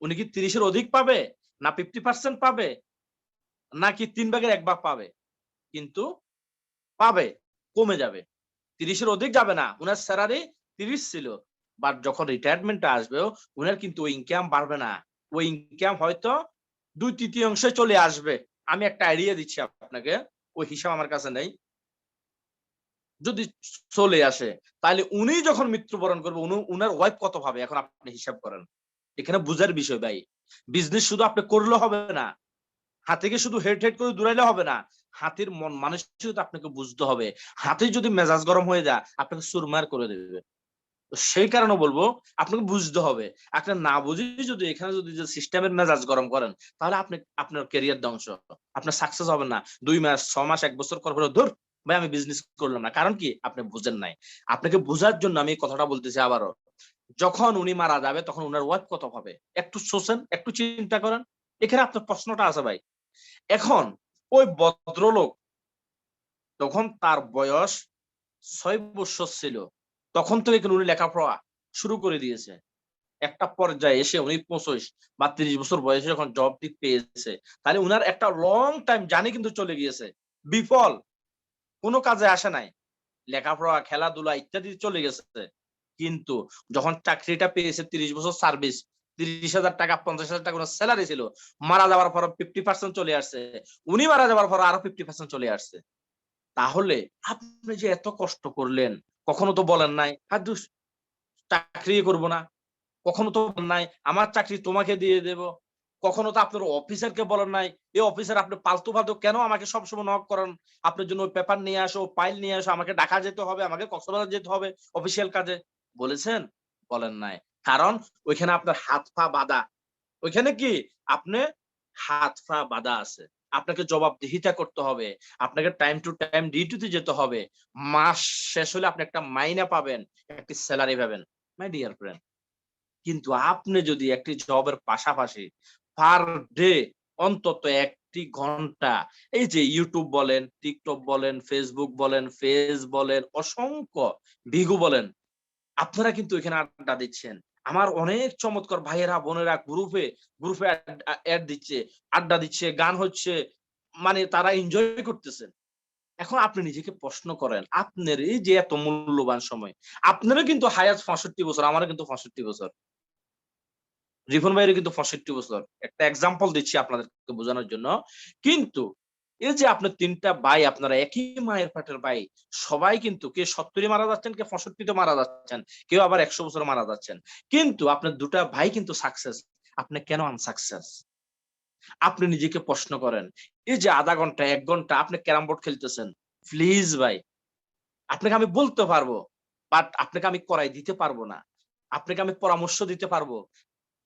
উনি কি ৩০ এর অধিক পাবে? না 50% পাবে? নাকি ৩ ভাগের ১ ভাগ পাবে? কিন্তু পাবে, কমে যাবে। ৩০ এর অধিক যাবে না। উনার সেলারি ৩০ ছিল। বাট যখন রিটায়ারমেন্ট টা আসবে, উনার কিন্তু ওই ইনকাম বাড়বে না। ওই ইনকাম হয়তো ২/৩ চলে আসবে। আমি একটা আইডিয়া দিচ্ছি আপনাকে। ওই হিসাব আমার কাছে নেই। যদি চলে আসে, তাহলে উনি যখন মৃত্যুবরণ করবে, উনার ওয়াইফ কত পাবে? এখন আপনি হিসাব করেন। এখানে বুঝার বিষয় ভাই। বিজনেস শুধু আপনি করলে হবে না। হাতিকে শুধু হেড করে দৌড়াইলে হবে না। হাতির মন মানসিকতা আপনাকে বুঝতে হবে। হাতির যদি মেজাজ গরম হয়ে যায়, আপনাকে চুরমার করে দেবে। তো সেই কারণে বলবো, আপনাকে বুঝতে হবে। আপনি না বুঝেই যদি এখানে যদি যে সিস্টেমের মেজাজ গরম করেন, তাহলে আপনার ক্যারিয়ার ধ্বংস। আপনার সাকসেস হবেন না। ২ মাস, ৬ মাস, ১ বছর করার পরে ধুর ভাই আমি বিজনেস করলাম না। কারণ কি? আপনি বুঝেন নাই। আপনাকে বুঝার জন্য আমি এই কথাটা বলতেছি আবারও। যখন উনি মারা যাবে তখন উনার ওয়াইফ কত পাবে? একটু সোচেন, একটু চিন্তা করেন। এখানে আপনার প্রশ্নটা আছে ভাই। এখন ওই ভদ্রলোক তখন তার বয়স ৬ বৎসর ছিল। তখন থেকে কিন্তু উনি লেখাপড়া শুরু করে দিয়েছে। একটা পর্যায়ে এসে উনি ২৫ বা ৩০ বছর বয়সে যখন জবটি পেয়েছে, তাহলে উনার একটা লং টাইম জার্নি কিন্তু চলে গিয়েছে। বিফল, কোন কাজে আসে নাই। লেখাপড়া, খেলাধুলা ইত্যাদি চলে গেছে। কিন্তু যখন চাকরিটা পেয়েছে ৩০ বছর সার্ভিস, ৩০,০০০ টাকা ৫০,০০০ টাকা উনার সেলারি ছিল। মারা যাওয়ার পর 50% চলে আসছে। উনি মারা যাওয়ার পর আরো 50% চলে আসছে। তাহলে আপনি যে এত কষ্ট করলেন, কখনো তো বলেন নাই, "ধুস চাকরি করব না।" কখনো তো বলেন নাই, "আমার চাকরি তোমাকে দিয়ে দেব।" কখনো তো আপনার অফিসারকে বলেন নাই, "এ অফিসার আপনি ফালতু কেন আমাকে সবসময় নক করেন? আপনার জন্য ওই পেপার নিয়ে আসো, ফাইল নিয়ে আসো, আমাকে ঢাকা যেতে হবে, আমাকে কক্সবাজার যেতে হবে অফিসিয়াল কাজে।" বলেছেন? বলেন নাই। কারণ ওইখানে আপনার হাত পা বাঁধা। ওইখানে কি? আপনি হাত পা বাঁধা আছে। আপনাকে জবাবদিহিতা করতে হবে। আপনাকে টাইম টু টাইম ডিউটিতে যেতে হবে। মাস শেষ হলে আপনি একটা মাইনে পাবেন, একটি সেলারি পাবেন। মাই ডিয়ার ফ্রেন্ড, কিন্তু আপনি যদি একটি জবের পাশাপাশি পার ডে অন্তত ১ টি ঘন্টা এই যে YouTube বলেন, TikTok বলেন, Facebook বলেন, পেজ বলেন, অসংখ্য বিগু বলেন, আপনারা কিন্তু এখানে আড্ডা দিচ্ছেন। আমার অনেক চমৎকার ভাইয়েরা বোনেরা গ্রুপে এড দিচ্ছে, আড্ডা দিচ্ছে, গান হচ্ছে, মানে তারা এনজয় করতেছেন। এখন আপনি নিজেকে প্রশ্ন করেন, আপনার এই যে এত মূল্যবান সময়, আপনারও কিন্তু হায়াত 65 বছর, আমারও কিন্তু 65 বছর, রিপন ভাইয়ের কিন্তু 65 বছর। একটা এক্সাম্পল দিচ্ছি আপনাদেরকে বোঝানোর জন্য। কিন্তু এই যে আপনার তিনটা ভাই, আপনারা একই মায়ের পেটের ভাই, সবাই কিন্তু কে 70 মারা যাচ্ছেন, কে 65 মারা যাচ্ছেন, কেউ আবার 100 বছর মারা যাচ্ছেন। কিন্তু আপনার দুটা ভাই কিন্তু সাকসেস, আপনি কেন আনসাকসেস? আপনি নিজেকে প্রশ্ন করেন। এই যে আধা ঘন্টা 1 ঘন্টা আপনি ক্যারাম বোর্ড খেলতেছেন, প্লিজ ভাই, আপনাকে আমি বলতে পারবো, বাট আপনাকে আমি করাই দিতে পারবো না। আপনাকে আমি পরামর্শ দিতে পারবো,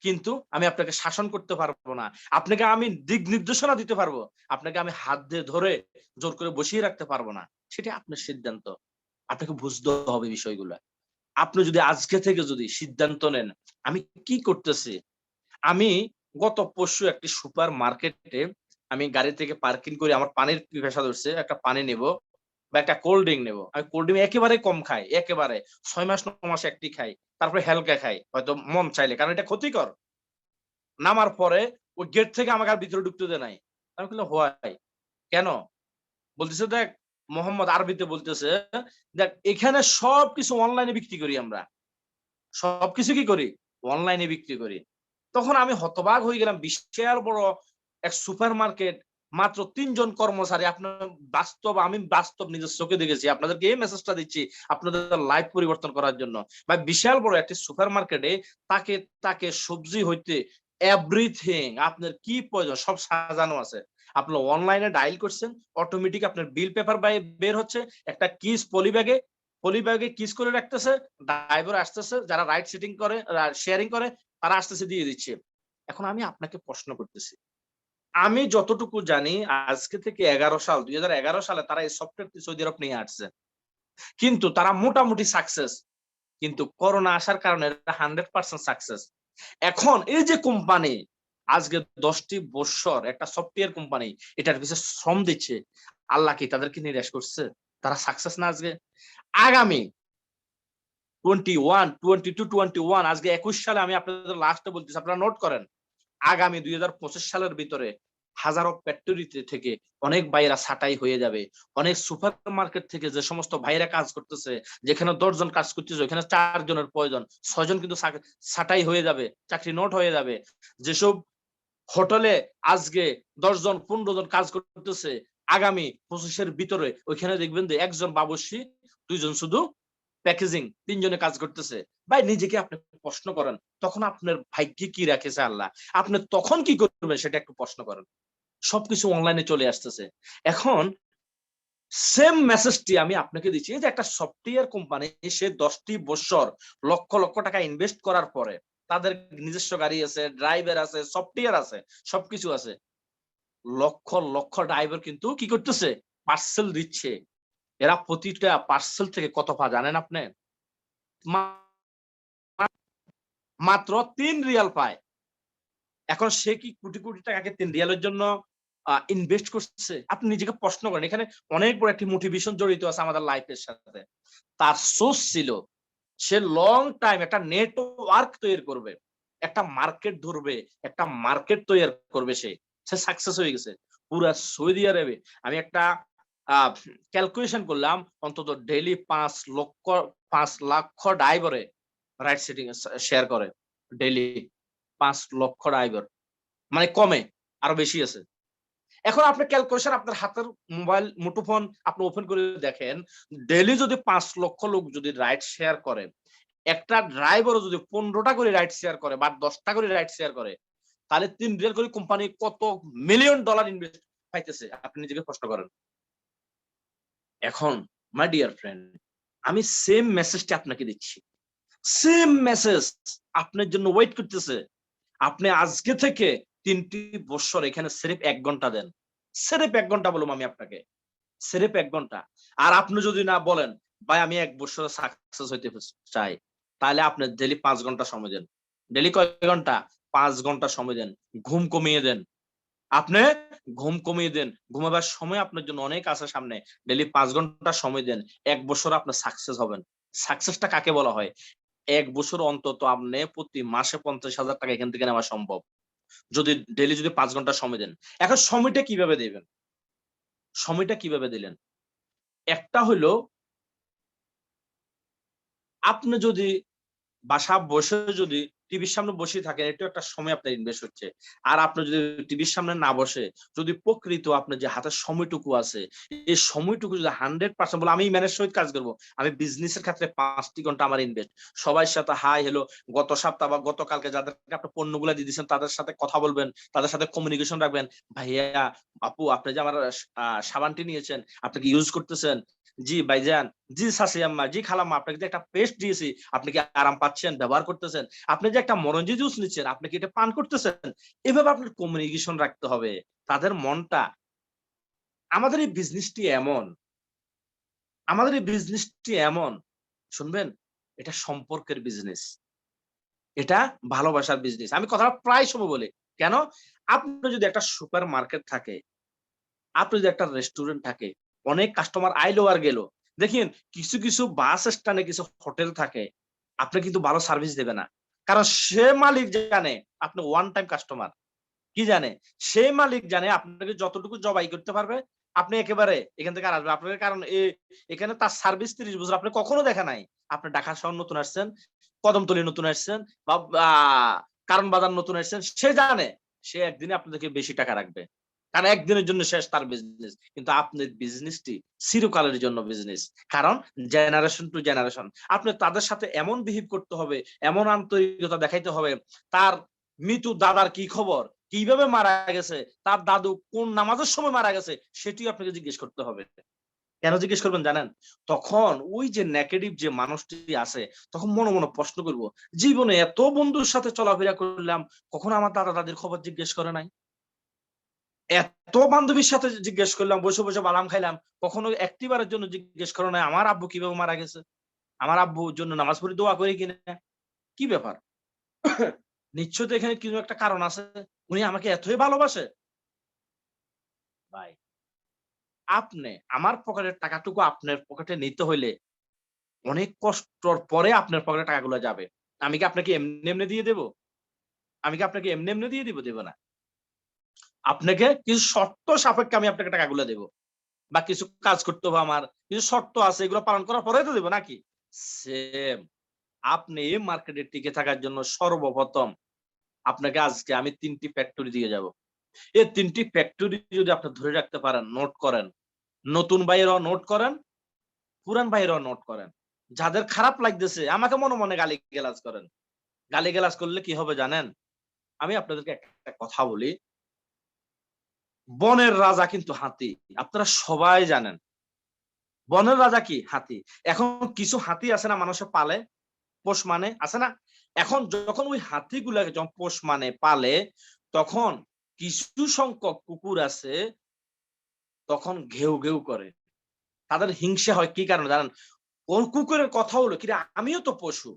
কিন্তু আমি আপনাকে শাসন করতে পারবো না। আপনাকে আমি দিক নির্দেশনা দিতে পারবো, আপনাকে আমি হাত দিয়ে ধরে জোর করে বসিয়ে রাখতে পারবো না। সেটা আপনার সিদ্ধান্ত, আপনাকে বুঝতে হবে বিষয়গুলো। আপনি যদি আজকে থেকে যদি সিদ্ধান্ত নেন, আমি কি করতেছি। আমি গত পরশু একটি সুপার মার্কেটে আমি গাড়ি থেকে পার্কিং করে আমার পানির পিপাসা ধরছে, একটা পানি নেব বা একটা কোল্ড ড্রিঙ্ক নেবো। আমি কোল্ড ড্রিঙ্ক একেবারে কম খাই, একেবারে 6 মাস 9 মাসে একটি খাই, তারপরে হালকা খাই হয়তো মন চাইলে, কারণ এটা ক্ষতিকর। নামার পরে ওই গেট থেকে আমাকে আর ভিতরে ঢুকতে দেয় নাই। আমি বললাম হোয়াই, কেন? বলতেছে দেখ, মোহাম্মদ আরবিতে বলতেছে, দেখ এখানে সবকিছু অনলাইনে বিক্রি করি আমরা, সবকিছু কি করি, অনলাইনে বিক্রি করি। তখন আমি হতবাক হয়ে গেলাম, বিশাল বড় এক সুপার মার্কেট, মাত্র 3 জন কর্মচারী। আপনার বাস্তব, আমি বাস্তব নিজের চোখে দেখেছি, আপনাদেরকে এই মেসেজটা দিচ্ছি আপনাদের লাইফ পরিবর্তন করার জন্য। ভাই বিশাল বড় একটি সুপার মার্কেটে তাকে তাকে সবজি হইতে এভরিথিং আপনার কি প্রয়োজন সব সাজানো আছে। আপনি অনলাইনে ডায়াল করছেন, অটোমেটিক আপনার বিল পেপার বের হচ্ছে, একটা কিস পলি ব্যাগে কিস করে রাখতেছে, ড্রাইভার আসতেছে, যারা রাইড সিটিং করে শেয়ারিং করে তারা আসতেছে দিয়ে দিচ্ছে। এখন আমি আপনাকে প্রশ্ন করতেছি, আমি যতটুকু জানি আজকে থেকে 2011 সালে তারা এই সফটওয়্যারটি সৌদি আরব নিয়ে আসছে, কিন্তু তারা মোটামুটি সাকসেস। কিন্তু করোনা আসার কারণে 100% সাকসেস। এখন এই যে কোম্পানি আজকে 10টি বছর একটা সফটওয়্যার কোম্পানি এটার পিছনে শ্রম দিচ্ছে, আল্লাহ কি তাদেরকে নিরাশ করছে? তারা সাকসেস না? আজকে আগামী 21 আজকে 21 সালে আমি আপনাদের লাস্টে বলতেছি, আপনারা নোট করেন, আগামী 2025 সালের ভিতরে হাজারো ফ্যাক্টরি থেকে অনেক ভাইয়েরা ছাঁটাই হয়ে যাবে। অনেক সুপার মার্কেট থেকে যে সমস্ত ভাইয়েরা কাজ করতেছে, যেখানে 10 জন কাজ করতেছে ওখানে 4 জনের প্রয়োজন, 6 জন কিন্তু ছাঁটাই হয়ে যাবে, চাকরি নোট হয়ে যাবে। যেসব হোটেলে আজকে 10 জন 15 জন কাজ করতেছে, আগামী 25 এর ভিতরে ওইখানে দেখবেন যে 1 জন বাবুর্চি, 2 জন শুধু প্যাকেজিং, 3 জনে কাজ করতেছে। ভাই নিজেকে আপনি প্রশ্ন করেন, তখন আপনার ভাগ্যে কি রাখেছে আল্লাহ, আপনি তখন কি করবেন সেটা একটু প্রশ্ন করেন। সবকিছু অনলাইনে চলে আসতেছে। এখন সেম মেসেজটি আমি আপনাকে দিচ্ছি, এই যে একটা সফটওয়্যার কোম্পানি, সে 10টি বছর লক্ষ লক্ষ টাকা ইনভেস্ট করার পরে তাদের নিজস্ব গাড়ি আছে, ড্রাইভার আছে, সফটওয়্যার আছে, সবকিছু আছে, লক্ষ লক্ষ ড্রাইভার কিন্তু কি করতেছে, পার্সেল দিচ্ছে। এরা প্রতিটা পার্সেল থেকে কত পায় জানেন আপনি? মাত্র 3 রিয়াল পায়। এখন সে কি কোটি কোটি টাকাকে 3 রিয়ালের জন্য ইনভেস্ট করছে? আপনি নিজেকে প্রশ্ন করেন। এখানে অনেক বড় একটি মোটিভেশন জড়িত আছে আমাদের লাইফের সাথে। তার সোর্স ছিল সে লং টাইম একটা নেটওয়ার্ক তৈরি করবে, একটা মার্কেট ধরবে, একটা মার্কেট তৈরি করবে। সে সাকসেস হয়ে গেছে। পুরা সৌদি আরবে আমি একটা ক্যালকুলেশন করলাম, অন্তত ডেইলি 5 লক্ষ ড্রাইভারে রাইড সেটিং শেয়ার করে, ডেইলি 5 লক্ষ ড্রাইভার, মানে কমে আরো বেশি আছে। এখন আপনি ক্যালকুলেশন, আপনার হাতের মোবাইল মুঠোফোন আপনি ওপেন করে দেখেন, ডেইলি যদি 5 লক্ষ লোক যদি রাইড শেয়ার করে, একটা ড্রাইভারও যদি 15টা করে রাইড শেয়ার করে বা 10টা করে রাইড শেয়ার করে, তাহলে 3 রিয়াল করে কোম্পানি কত মিলিয়ন ডলার ইনভেস্ট পাইতেছে আপনি নিজেকে প্রশ্ন করেন। এখন মাই ডিয়ার ফ্রেন্ড, আমি সেম মেসেজটা আপনাকে দিচ্ছি, সেম মেসেজ আপনার জন্য ওয়েট করতেছে। আপনি আজকে থেকে 3টি বছর এখানে সিরেফ 1 ঘন্টা দেন, সিরেফ 1 ঘন্টা বললাম আমি আপনাকে, সিরেফ 1 ঘন্টা। আর আপনি যদি না বলেন ভাই আমি 1 বছরে সাকসেস হইতে চাই, তাহলে আপনি ডেইলি 5 ঘন্টা সময় দেন। ডেইলি কয় ঘন্টা? 5 ঘন্টা সময় দেন। ঘুম কমিয়ে দেন, আপনি ঘুম কমিয়ে দেন, ঘুমাবার সময় আপনার জন্য অনেক আছে সামনে। ডেইলি 5 ঘন্টা সময় দেন, 1 বছর আপনি সাকসেস হবেন। সাকসেসটা কাকে বলা হয়? 1 বছর অন্তত আপনি প্রতি মাসে 50,000 টাকা এখান থেকে নেওয়া সম্ভব, যদি ডেইলি 5 ঘন্টা সময় দেন। এখন সময়টা কিভাবে দিবেন? সময়টা কিভাবে দিলেন? একটা হলো আপনি যদি বাসা বসে যদি টিভির সামনে বসে থাকেন, এটা একটা সময় আপনার ইনভেস্ট হচ্ছে। আর আপনি যদি টিভির সামনে না বসে যদি প্রকৃত আপনার যে হাতের সময়টুকু আছে, এই সময়টুকু যদি 100% বলে আমি ম্যানের সহিত কাজ করব, আমি বিজনেসের ক্ষেত্রে 5টি ঘন্টা আমার ইনভেস্ট, সবার সাথে হাই হ্যালো, গত সপ্তাহ বা গতকালকে যাদেরকে আপনি পণ্যগুলা দিয়ে দিয়েছেন তাদের সাথে কথা বলবেন, তাদের সাথে কমিউনিকেশন রাখবেন। ভাইয়া, আপু, আপনি যে আমার সাবানটি নিয়েছেন, আপনি কি ইউজ করতেছেন? জি ভাইজান, জি শাশি আম্মা, জি খালাম্মা, আপনাকে যে একটা পেস্ট দিয়েছি, আপনি কি আরাম পাচ্ছেন, ব্যবহার করতেছেন? আপনি যে একটা মরঞ্জি জুস নিচ্ছেন, আপনি কি এটা পান করতেছেন? এভাবে আপনার কমিউনিকেশন রাখতে হবে তাদের মনটা। আমাদের এই বিজনেসটি এমন, আমাদের এই বিজনেসটি এমন, শুনবেন, এটা সম্পর্কের বিজনেস, এটা ভালোবাসার বিজনেস। আমি কথাটা প্রায় সময় বলি, কেন? আপনি যদি একটা সুপার মার্কেট থাকে, আপনি যদি একটা রেস্টুরেন্ট থাকে, অনেক কাস্টমার আইলো আর গেল, দেখেন কিছু কিছু বাস স্ট্যান্ডে কিছু হোটেল থাকে, আপনি কিন্তু ভালো সার্ভিস দেবে না, কারণ সে মালিক জানে আপনি ওয়ান টাইম কাস্টমার। কি জানে? সে মালিক জানে আপনাকে যতটুকু জবাই করতে পারবে, আপনি একেবারে এখান থেকে আর আসবে আপনার, কারণ এখানে তার সার্ভিস 30 বছর আপনি কখনো দেখা নাই। আপনি ঢাকা শহর নতুন আসছেন, কদমতলী নতুন আসছেন, বা কারণ বাজার নতুন আসছেন, সে জানে সে একদিনে আপনাদেরকে বেশি টাকা রাখবে, কারণ একদিনের জন্য শেষ তার বিজনেস। কিন্তু আপনার বিজনেসটি চিরকালের জন্য বিজনেস, কারণ জেনারেশন টু জেনারেশন আপনি তাদের সাথে এমন বিহেভ করতে হবে, এমন আন্তরিকতা দেখাইতে হবে। তার মৃত দাদার কি খবর, কিভাবে মারা গেছে, তার দাদু কোন নামাজের সময় মারা গেছে, সেটিও আপনাকে জিজ্ঞেস করতে হবে। কেন জিজ্ঞেস করবেন জানেন? তখন ওই যে নেগেটিভ যে মানুষটি আছে, তখন মনে মনে প্রশ্ন করব, জীবনে এত বন্ধুর সাথে চলাফেরা করলাম, কখনো আমার দাদা দাদির খবর জিজ্ঞেস করে নাই। এত বান্ধবীর সাথে জিজ্ঞেস করলাম, বসে বসে বাদাম খাইলাম, কখনো একটিবারের জন্য জিজ্ঞেস করে নাই আমার আব্বু কিভাবে মারা গেছে, আমার আব্বুর জন্য নামাজ পড়ি, দোয়া করি কিনা। কি ব্যাপার? নিশ্চয় তো এখানে কিছু একটা কারণ আছে, উনি আমাকে এতই ভালোবাসে। ভাই, আপনি আমার পকেটের টাকাটুকু আপনার পকেটে নিতে হইলে অনেক কষ্টর পরে আপনার পকেটে টাকাগুলো যাবে। আমি কি আপনাকে এমনি এমনি দিয়ে দেব? আমি কি আপনাকে এমনি এমনি দিয়ে দিব? দেব না। আপনাকে কিছু শর্ত সাপেক্ষে আমি আপনাকে টাকাগুলো দেব, বা কিছু কাজ করতে হবে, আমার কিছু শর্ত আছে, এগুলো পালন করার পরে তো দেব নাকি? সেম, আপনি এই মার্কেটে টিকে থাকার জন্য সর্বপ্রথম আপনাকে আজকে আমি 3টি ফ্যাক্টরি দিয়ে যাব। এই 3টি ফ্যাক্টরি যদি আপনি ধরে রাখতে পারেন, নোট করেন, নতুন ভাইয়েরাও নোট করেন, পুরান ভাইয়েরাও নোট করেন। যাদের খারাপ লাগতেছে আমাকে মনে মনে গালিগালাজ করেন। গালিগালাজ করলে কি হবে জানেন? আমি আপনাদেরকে একটা কথা বলি, বনের রাজা কিন্তু হাতি, আপনারা সবাই জানেন। বনের রাজা কি? হাতি। এখন কিছু হাতি আছে না মানুষে পালে, পোষ মানে, আছে না? এখন যখন ওই হাতিগুলাকে যখন পোষ মানে পালে, তখন কিছু সংখ্যক কুকুর আছে, তখন ঘেউ ঘেউ করে, তাদের হিংসা হয়। কি কারণে জানেন? ওর কুকুরের কথা হলো কিরে, আমিও তো পশু,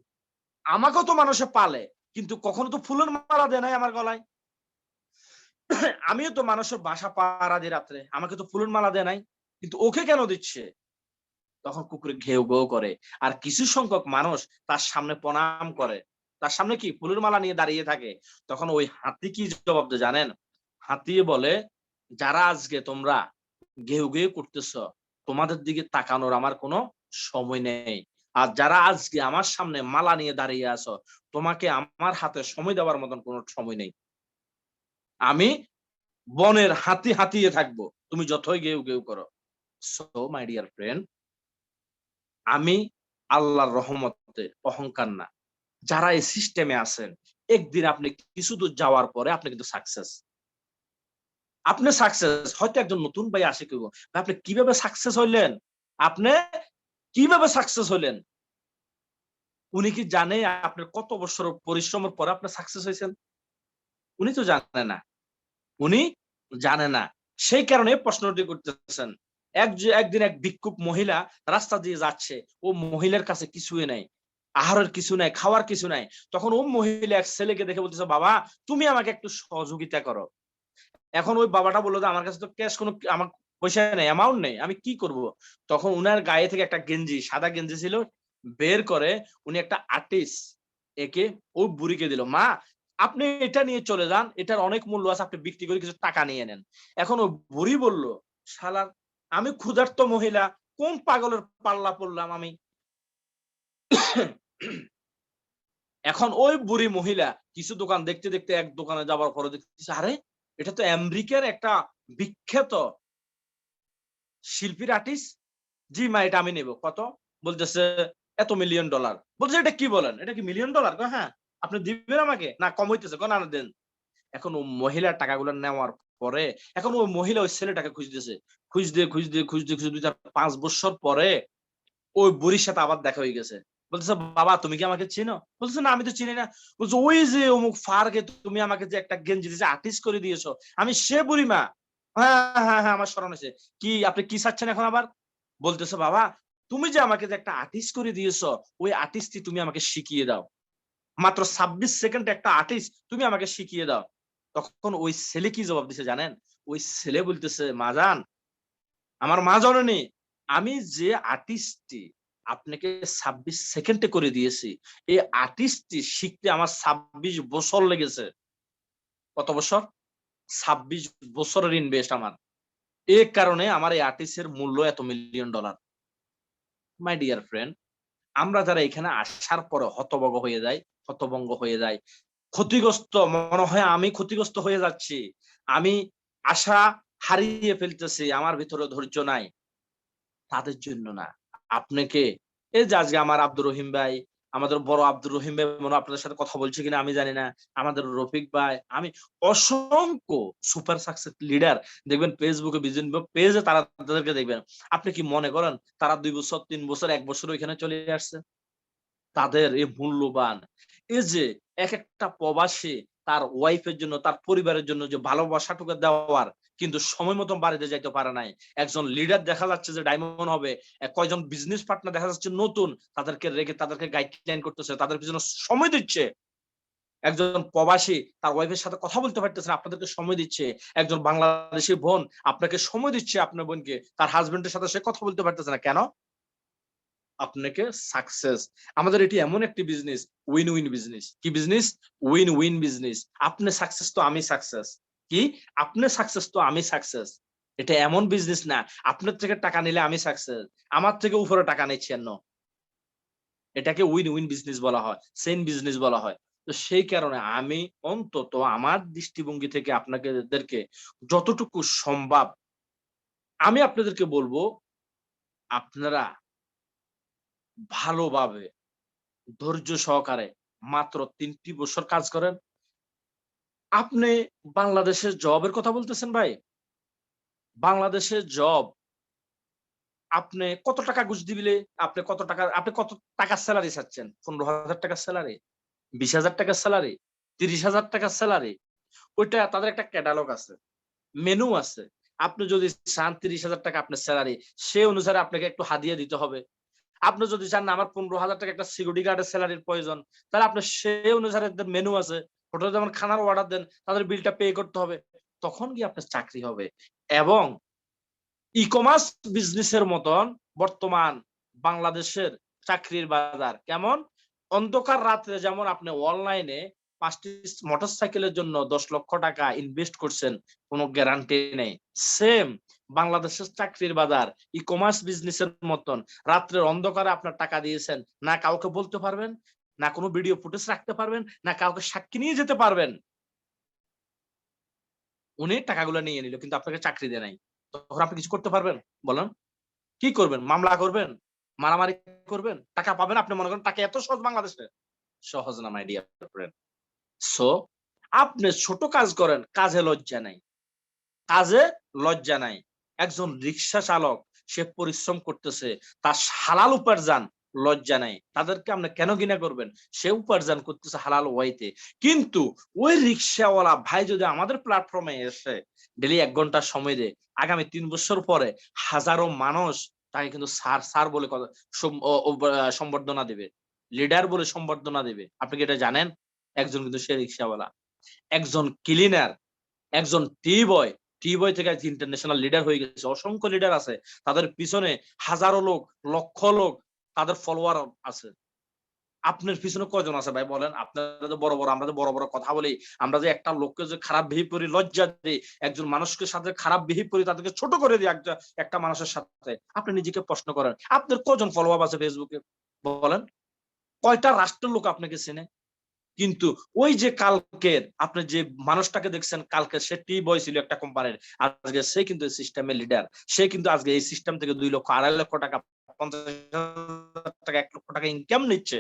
আমাকেও তো মানুষে পালে, কিন্তু কখনো তো ফুলের মালা দেয় নাই আমার গলায়। আমিও তো মানুষের বাসা পাহারা দিই রাত্রে, আমাকে তো ফুলের মালা দেয় নাই, কিন্তু ওকে কেন দিচ্ছে? তখন কুকুরে ঘেউ ঘেউ করে। আর কিছু সংখ্যক মানুষ তার সামনে প্রণাম করে, তার সামনে কি ফুলের মালা নিয়ে দাঁড়িয়ে থাকে। তখন ওই হাতি কি জবাব দেয় জানেন? হাতি বলে, যারা আজকে তোমরা ঘেউ ঘেউ করতেছ, তোমাদের দিকে তাকানোর আমার কোনো সময় নেই। আর যারা আজকে আমার সামনে মালা নিয়ে দাঁড়িয়ে আছো, তোমাকে আমার হাতে সময় দেওয়ার মতন কোনো সময় নেই। আমি বনের হাতি হাতিয়ে থাকবো, তুমি যতই ঘেউ ঘেউ করো। সো মাই ডিয়ার ফ্রেন্ড, আমি আল্লাহর রহমতে অহংকার না, যারা এই সিস্টেমে আছেন, একদিন আপনি কিছু দূর যাওয়ার পরে আপনি কিন্তু সাকসেস। আপনি সাকসেস, হয়তো একজন নতুন ভাই আসে কেউ, আপনি কিভাবে সাকসেস হইলেন? আপনি কিভাবে সাকসেস হইলেন? উনি কি জানে আপনার কত বছর পরিশ্রমের পরে আপনি সাকসেস হয়েছেন? উনি তো জানে না, উনি জানে না। সেই কারণে প্রশ্নটি করতেছেন। একদিন এক ভিক্ষুক মহিলা রাস্তা দিয়ে যাচ্ছে, ও মহিলার কাছে কিছুই নাই, আহারের কিছু নাই, খাওয়ার কিছু নাই। তখন ও মহিলা এক ছেলেকে দেখে বলতেছে, বাবা তুমি আমাকে একটু সহযোগিতা করো। এখন ওই বাবাটা বললো যে আমার কাছে তো ক্যাশ কোনো আমার পয়সা নেই, অ্যামাউন্ট নেই, আমি কি করব? তখন উনার গায়ে থেকে একটা গেঞ্জি, সাদা গেঞ্জি ছিল, বের করে উনি একটা আর্টিস্ট একে ওই বুড়িকে দিল, মা আপনি এটা নিয়ে চলে যান, এটার অনেক মূল্য আছে, আপনি বিক্রি করে কিছু টাকা নিয়ে নেন। এখন ওই বুড়ি বলল, শালার আমি ক্ষুধার্ত মহিলা, কোন পাগলের পাল্লা পড়লাম আমি? এখন ওই বুড়ি মহিলা কিছু দোকান দেখতে দেখতে এক দোকানে যাওয়ার পরে দেখতেছে, আরে এটা তো আমেরিকার একটা বিখ্যাত শিল্পীর আর্টিস্ট। জি মা, এটা আমি নেব। কত? বলতেছে এত $1,000,000। বলছে এটা কি বলেন, এটা কি $1,000,000? হ্যাঁ। আপনি দিবেন আমাকে? না কম হইতেছে, না না দেন। এখন ও মহিলা টাকাগুলো নেওয়ার পরে এখন ওই মহিলা ওই ছেলেটাকে খুঁজতেছে, খুঁজতে 5 বছর পরে ওই বুড়ির সাথে আবার দেখা হয়ে গেছে। বলতেছে, বাবা তুমি কি আমাকে চিনো? বলতেছে, না আমি তো চিনি না। বলছে, ওই যে অমুক ফারকে তুমি আমাকে যে একটা গেঞ্জি দিয়েছে, আর্টিস্ট করে দিয়েছো, আমি সে বুড়িমা। হ্যাঁ হ্যাঁ হ্যাঁ, আমার স্মরণ হয়েছে। কি আপনি কি চাচ্ছেন এখন আবার? বলতেছে, বাবা তুমি যে আমাকে যে একটা আর্টিস্ট করে দিয়েছো, ওই আর্টিস্টই তুমি আমাকে শিখিয়ে দাও। মাত্র 26 সেকেন্ড একটা আর্টিস্ট তুমি আমাকে শিখিয়ে দাও। তখন ওই ছেলে কি জবাব দিছে জানেন? ওই ছেলে বলতেছে, মাজান, আমার মা জননী, আমি যে আর্টিস্টটি আপনাকে 26 সেকেন্ডে করে দিয়েছি, এই আর্টিস্টটি শিখতে আমার 26 বছর লেগেছে। কত বছর? 26 বছরের ইনভেস্ট আমার। এই কারণে আমার এই আর্টিস্টের মূল্য এত $1,000,000। মাই ডিয়ার ফ্রেন্ড, আমরা যারা এখানে আসার পরে হতভম্ব হয়ে যাই, ক্ষতিগ্রস্ত মনে হয় আমি ক্ষতিগ্রস্ত হয়ে যাচ্ছি, আমি আশা হারিয়ে ফেলতেছি, আমার ভিতরে ধৈর্য নাই, তাদের জন্য না। আপনাকে এই যে আজকে আমার আব্দুর রহিম ভাই, আমাদের বড় আব্দুর রহিম ভাই মনে হয় আপনাদের সাথে কথা বলছে কিনা আমি জানি না, আমাদের রফিক ভাই, আমি অসংখ্য সুপার সাকসেস লিডার দেখবেন ফেসবুকে, বিভিন্ন পেজে তারা তাদেরকে দেখবেন। আপনি কি মনে করেন তারা 2 বছর 3 বছর 1 বছর ওইখানে চলে আসছে? তাদের এই মূল্যবান এই যে এক একটা প্রবাসী তার ওয়াইফের জন্য, তার পরিবারের জন্য যে ভালোবাসাটুকু দেওয়ার, কিন্তু সময় মতন বাড়িতে যাইতে পারে নাই। একজন লিডার দেখা যাচ্ছে যে ডায়মন্ড হবে, কয়জন বিজনেস পার্টনার দেখা যাচ্ছে নতুন, তাদেরকে রেখে তাদেরকে গাইডলাইন করতেছে, তাদের পিছনে সময় দিচ্ছে। একজন প্রবাসী তার ওয়াইফের সাথে কথা বলতে পারতেছে না, আপনাদেরকে সময় দিচ্ছে। একজন বাংলাদেশি বোন আপনাকে সময় দিচ্ছে, আপনার বোনকে, তার হাজবেন্ডের সাথে সে কথা বলতে পারতেছে না। কেন? আপনাকে সাকসেস। আমাদের এটি এমন একটি বিজনেস, উইন উইন বিজনেস। কি বিজনেস? Win win business. আপনি সাকসেস তো আমি সাকসেস। কি? আপনি সাকসেস তো আমি সাকসেস। এটা এমন বিজনেস না আপনার থেকে টাকা নিলে আমি সাকসেস, আমার থেকে উপরে টাকা নিচ্ছেন না। এটাকে উইন উইন বিজনেস বলা হয়, সেম বিজনেস বলা হয়। তো সেই কারণে আমি অন্তত আমার দৃষ্টিভঙ্গি থেকে আপনাদেরকে যতটুকু সম্ভব আমি আপনাদেরকে বলবো, আপনারা ভালোভাবে ধৈর্য সহকারে মাত্র ৩টি বছর কাজ করেন। আপনি বাংলাদেশের জবের কথা বলতেছেন ভাই। বাংলাদেশের জব আপনি কত টাকা ঘুষ দিলে, আপনি কত টাকার স্যালারি চাচ্ছেন? 15,000 টাকার স্যালারি, 20,000 টাকার স্যালারি, 30,000 টাকার স্যালারি? ওইটা তাদের একটা ক্যাটালগ আছে, মেনু আছে। আপনি যদি চান 30,000 টাকা আপনার স্যালারি, সে অনুসারে আপনাকে একটু হাদিয়া দিতে হবে। আপনি যদি চান না আমার 15,000 টাকা একটা সিকিউরিটি গার্ডের স্যালারির প্রয়োজন, তাহলে আপনার সেই অনুসারে মেনু আছে। হোটেলে যেমন খানার অর্ডার দেন, তাদের বিলটা পে করতে হবে। তখন গিয়ে আপনার চাকরি হবে। এবং ই-কমার্স বিজনেসের মতন বর্তমান বাংলাদেশের চাকরির বাজার কেমন? অন্ধকার রাত্রে যেমন আপনি অনলাইনে 5টি মোটরসাইকেলের জন্য 10 লক্ষ টাকা ইনভেস্ট করছেন, কোনো গ্যারান্টি নেই। সেম বাংলাদেশের চাকরির বাজার ই-কমার্স বিজনেসের মতন, রাত্রের অন্ধকারে আপনার টাকা দিয়েছেন, না কাউকে বলতে পারবেন, না কোনো ভিডিও ফুটেজ রাখতে পারবেন, না কাউকে সাক্ষী নিয়ে যেতে পারবেন। উনি টাকাগুলো নিয়ে নিল কিন্তু আপনাকে চাকরি দেয় নাই। তখন আপনি কিছু করতে পারবেন? বলেন। কি করবেন? মামলা করবেন? মারামারি করবেন? টাকা পাবেন? আপনি মনে করেন টাকা এত সহজ বাংলাদেশে? সহজ না মাই ডিয়ার ফ্রেন্ড। সো আপনি ছোট কাজ করেন, কাজে লজ্জা নাই। কাজে লজ্জা নাই। একজন রিক্সা চালক সে পরিশ্রম করতেছে, তার হালাল উপার্জন, লজ্জা নাই। তাদেরকে আপনি কেন ঘৃণা করবেন? সে উপার্জন করতেছে হালাল ওয়াইতে। কিন্তু ওই রিক্সাওয়ালা ভাই যদি আমাদের প্ল্যাটফর্মে এসে ডেইলি 1 ঘন্টা সময় দেয়, আগামী 3 বছর পরে হাজারো মানুষ তাকে কিন্তু স্যার স্যার বলে সম্বর্ধনা দেবে, লিডার বলে সম্বর্ধনা দেবে। আপনি কি এটা জানেন? একজন কিন্তু সে রিক্সাওয়ালা, একজন ক্লিনার, একজন টি বয় থেকে আজ ইন্টারন্যাশনাল লিডার হয়ে গেছে। অসংখ্য লিডার আছে, তাদের পিছনে হাজারো লোক, লক্ষ লোক, তাদের ফলোয়ার আছে। আপনার পিছনে কয়জন আছে ভাই বলেন? আপনারা যে বড় বড়, আমরা যে বড় বড় কথা বলি, আমরা যে একটা লোককে যে খারাপ বিহেভ করি, লজ্জা দিই, একজন মানুষকে সাথে খারাপ বিহেভ করি, তাদেরকে ছোট করে দিই একটা মানুষের সাথে। আপনি নিজেকে প্রশ্ন করেন, আপনার কজন ফলোয়ার আছে ফেসবুকে বলেন? কয়টা রাষ্ট্রের লোক আপনাকে চেনে? কিন্তু ওই যে কালকের আপনি যে মানুষটাকে দেখছেন, কালকে সে টি বয় ছিল একটা কোম্পানির, আজকে সে কিন্তু সিস্টেমের লিডার। সে কিন্তু আজকে এই সিস্টেম থেকে 2 লক্ষ, 2.5 লক্ষ টাকা, 50,000 টাকা, 1 লক্ষ টাকা ইনকাম নিচ্ছে।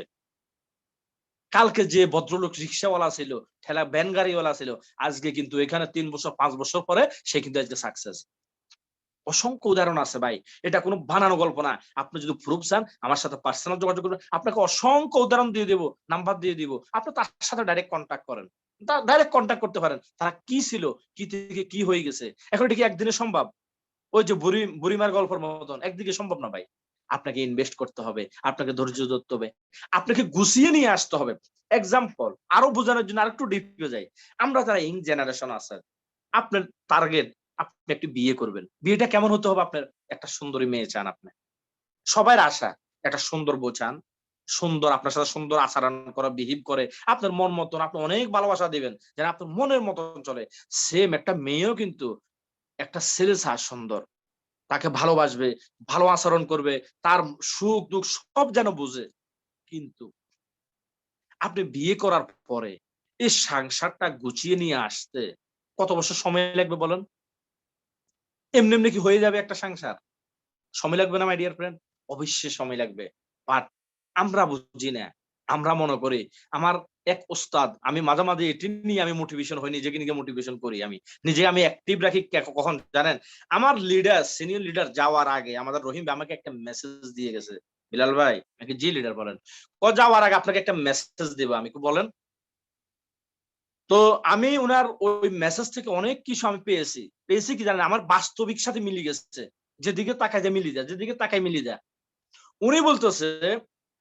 কালকে যে ভদ্রলোক রিক্সাওয়ালা ছিল, ঠেলা ভ্যান গাড়িওয়ালা ছিল, আজকে কিন্তু এখানে 3 বছর 5 বছর পরে সে কিন্তু আজকে সাকসেস। অসংখ্য উদাহরণ আছে ভাই, এটা কোনো বানানো গল্প না। আপনি যদি প্রুফ চান আমার সাথে পার্সোনাল যোগাযোগ করবেন, আপনাকে অসংখ্য উদাহরণ দিয়ে দেবো, নাম্বার দিয়ে দিব, আপনি তার সাথে ডাইরেক্ট কন্ট্যাক্ট করেন, ডাইরেক্ট কন্ট্যাক্ট করতে পারেন। তারা কি ছিল, কি থেকে কি হয়ে গেছে। এখন এটা কি একদিনে সম্ভব? ওই যে বুড়িমার গল্পের মতন একদিকে সম্ভব না ভাই। আপনাকে ইনভেস্ট করতে হবে, আপনাকে ধৈর্য ধরতে হবে, আপনাকে গুছিয়ে নিয়ে আসতে হবে। এক্সাম্পল আরো বোঝানোর জন্য আরেকটু ডিপে যাই। আমরা যারা ইং জেনারেশন আছে, আপনার টার্গেট আপনি একটি বিয়ে করবেন। বিয়েটা কেমন হতে হবে? আপনার একটা সুন্দরী মেয়ে চান আপনি। সবার আশা একটা সুন্দর বউ চান, সুন্দর আপনার সাথে সুন্দর আচরণ করা, বিহেভ করে, আপনার মন মতন, আপনি অনেক ভালোবাসা দিবেন যেন আপনার মনের মতন চলে। সেম একটা মেয়েও কিন্তু একটা ছেলে চায় সুন্দর, তাকে ভালোবাসবে, ভালো আচরণ করবে, তার সুখ দুঃখ সব যেন বুঝে। কিন্তু আপনি বিয়ে করার পরে এই সংসারটা গুছিয়ে নিয়ে আসতে কত বছর সময় লাগবে বলেন? এমনি এমনি কি হয়ে যাবে একটা সংসার? সময় লাগবে না মাই ডিয়ার ফ্রেন্ড? অবশ্যই সময় লাগবে। বাট আমরা বুঝি না। আমরা মনে করি, আমার এক ওস্তাদ, আমি মাঝে, মাঝে এটি নিয়ে আমি মোটিভেশন হই, নিজেকে নিজে মোটিভেশন করি আমি। নিজে আমি অ্যাক্টিভ রাখি কখন জানেন? আমার লিডার, সিনিয়র লিডার যাওয়ার আগে আমাদের রহিম ভাই আমাকে একটা মেসেজ দিয়ে গেছে। বিলাল ভাই, নাকি জি লিডার বলেন। যাওয়ার আগে আপনাকে একটা মেসেজ দিব। আমি কি বলেন? তো আমি উনার ওই মেসেজ থেকে অনেক কিছু আমি পেয়েছি। পেয়েছি কি জানেন? আমার বাস্তবিক সাথে মিলে গেছে। যেদিকে তাকায় যায় মিলি যায়, যেদিকে তাকায় মিলি যায়। উনি বলতেছে,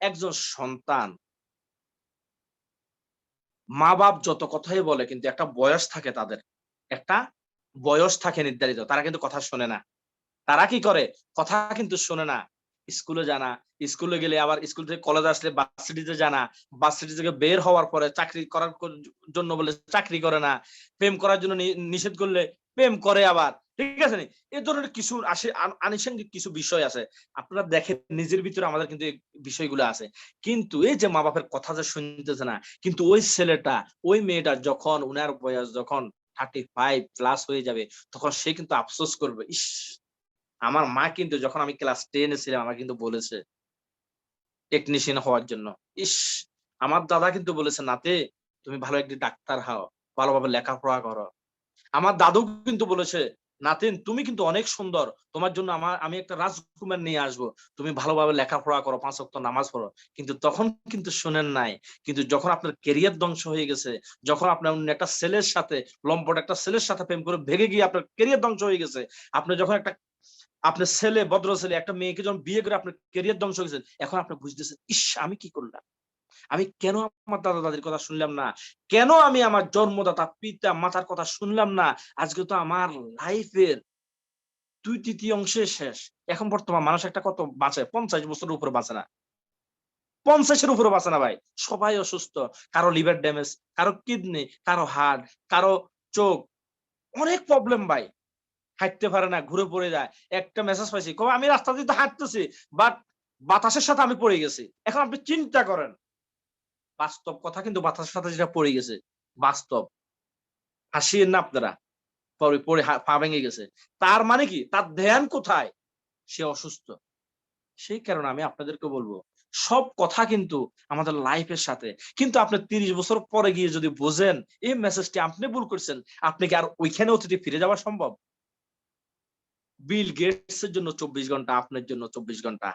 একজন সন্তান মা-বাপ যত কথাই বলে কিন্তু একটা বয়স থাকে তাদের। একটা বয়স থাকে নির্ধারিত। তারা কিন্তু কথা শোনে না। তারা কি করে? কথা কিন্তু শোনে না। স্কুলে যায় না। স্কুলে গেলে আবার স্কুল থেকে কলেজে আসলে ভার্সিটিতে যায় না। ভার্সিটি থেকে বের হওয়ার পরে চাকরি করার জন্য বলে চাকরি করে না। প্রেম করার জন্য নিষেধ করলে প্রেম করে আবার। ঠিক আছে নি? এ ধরনের কিছু আনুষঙ্গিক কিছু বিষয় আছে। আপনারা দেখেন নিজের ভিতরে আমাদের কিন্তু এই বিষয়গুলো আছে। কিন্তু এই যে মা-বাপের কথা যে শুনতেছে না, কিন্তু ওই ছেলেটা, ওই মেয়েটা যখন উনার বয়স যখন 35 প্লাস হয়ে যাবে, তখন সে কিন্তু আফসোস করবে। ইস! আমার মা কিন্তু যখন আমি ক্লাস 10 এ ছিলাম আমাকে কিন্তু বলেছে টেকনিশিয়ান হওয়ার জন্য। ইস! আমার দাদা কিন্তু বলেছে, "নাতি তুমি ভালো একটি ডাক্তার হও, ভালোভাবে লেখাপড়া করো।" আমার দাদু কিন্তু বলেছে, "নাতিন তুমি কিন্তু অনেক সুন্দর। তোমার জন্য আমি একটা রাজকুমার নিয়ে আসবো। তুমি ভালোভাবে লেখাপড়া করো, ৫ ওয়াক্ত নামাজ পড়ো।" কিন্তু তখন কিন্তু শোনেন নাই। কিন্তু যখন আপনার ক্যারিয়ার ধ্বংস হয়ে গেছে, যখন আপনার অন্য একটা ছেলের সাথে, লম্পট একটা ছেলের সাথে প্রেম করে ভেগে গিয়ে আপনার ক্যারিয়ার ধ্বংস হয়ে গেছে। আপনি যখন একটা আপনার ছেলে, ভদ্র ছেলে একটা মেয়েকে যখন বিয়ে করে আপনার ক্যারিয়ার ধ্বংস হয়ে গেছে, এখন আপনি বুঝতেছেন, ইস! আমি কি করলাম? আমি কেন আমার দাদা-দাদির কথা শুনলাম না? কেন আমি আমার জন্মদাতা পিতা-মাতার কথা শুনলাম না? আজকে তো আমার লাইফের 2/3 শেষ। এখন বর্তমান মানুষ একটা কত বাঁচে? ৫০ বছরের উপরে বাঁচে না। ৫০ এর উপরে বাঁচে না ভাই। সবাই অসুস্থ। কারো লিভার ড্যামেজ, কারো কিডনি, কারো হার্ট, কারো চোখ। অনেক প্রবলেম ভাই। হাঁটতে পারে না, ঘুরে পড়ে যায়। একটা মেসেজ পাইছি, কয় আমি রাস্তা দিয়ে তো হাঁটতেছি, বাট বাতাসের সাথে আমি পড়ে গেছি। এখন আপনি চিন্তা করেন। বাস্তব কথা কিন্তু বাতাসের সাথে যেটা পড়ে গেছে, বাস্তব। হাসিয়েন না আপনারা। পরে পড়ে পা ভেঙে গেছে। তার মানে কি? তার ধ্যান কোথায়? সে অসুস্থ। সেই কারণে আমি আপনাদেরকে বলব, সব কথা কিন্তু আমাদের লাইফের সাথে। কিন্তু আপনি ৩০ বছর পরে গিয়ে যদি বোঝেন এই মেসেজটি আপনি ভুল করছেন, আপনি কি আর ওইখানে অতীতে ফিরে যাওয়া সম্ভব? বিল গেটস এর জন্য ২৪ ঘন্টা, আপনার জন্য ২৪ ঘন্টা।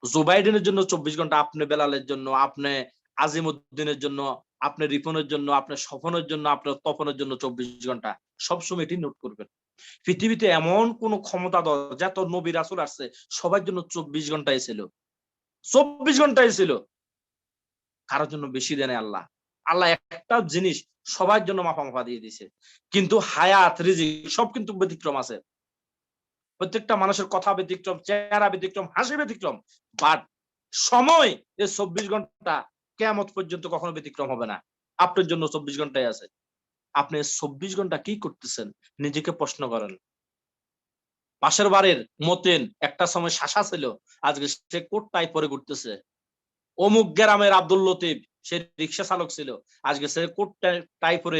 জো বাইডেনের জন্য ২৪ ঘন্টা, আপনি বেলালের জন্য, আপনি আজিমউদ্দিনের জন্য, আপনি রিপনের জন্য, আপনার স্বপনের জন্য, আপনার তপনের জন্য ২৪ ঘন্টা। সবসময় এটি নোট করবেন। পৃথিবীতে এমন কোন ক্ষমতাধর যত নবী রাসূল আসছে সবার জন্য ২৪ ঘন্টাই ছিল। ২৪ ঘন্টাই ছিল। কারো জন্য বেশি দেয় নাই আল্লাহ। আল্লাহ একটা জিনিস সবার জন্য মাফা দিয়ে দিছে। কিন্তু হায়াত, রিজিক সব কিন্তু ব্যতিক্রম আছে। প্রত্যেকটা মানুষের কথা ব্যতিক্রম, চেহারা ব্যতিক্রম, হাসি ব্যতিক্রম। বাট সময় এই 24 ঘন্টা কিয়ামত পর্যন্ত কখনো ব্যতিক্রম হবে না। আপনার জন্য 24 ঘন্টাই আছে। আপনি 24 ঘন্টা কি করতেছেন নিজেকে প্রশ্ন করেন। পাশের বাড়ির মতিন একটা সময় শাসা ছিল, আজকে সে কোট টাই পরে ঘুরতেছে। অমুক গ্রামের আব্দুল লতিফ, সে রিক্সা চালক ছিল, আজকে সে কোট টাই পরে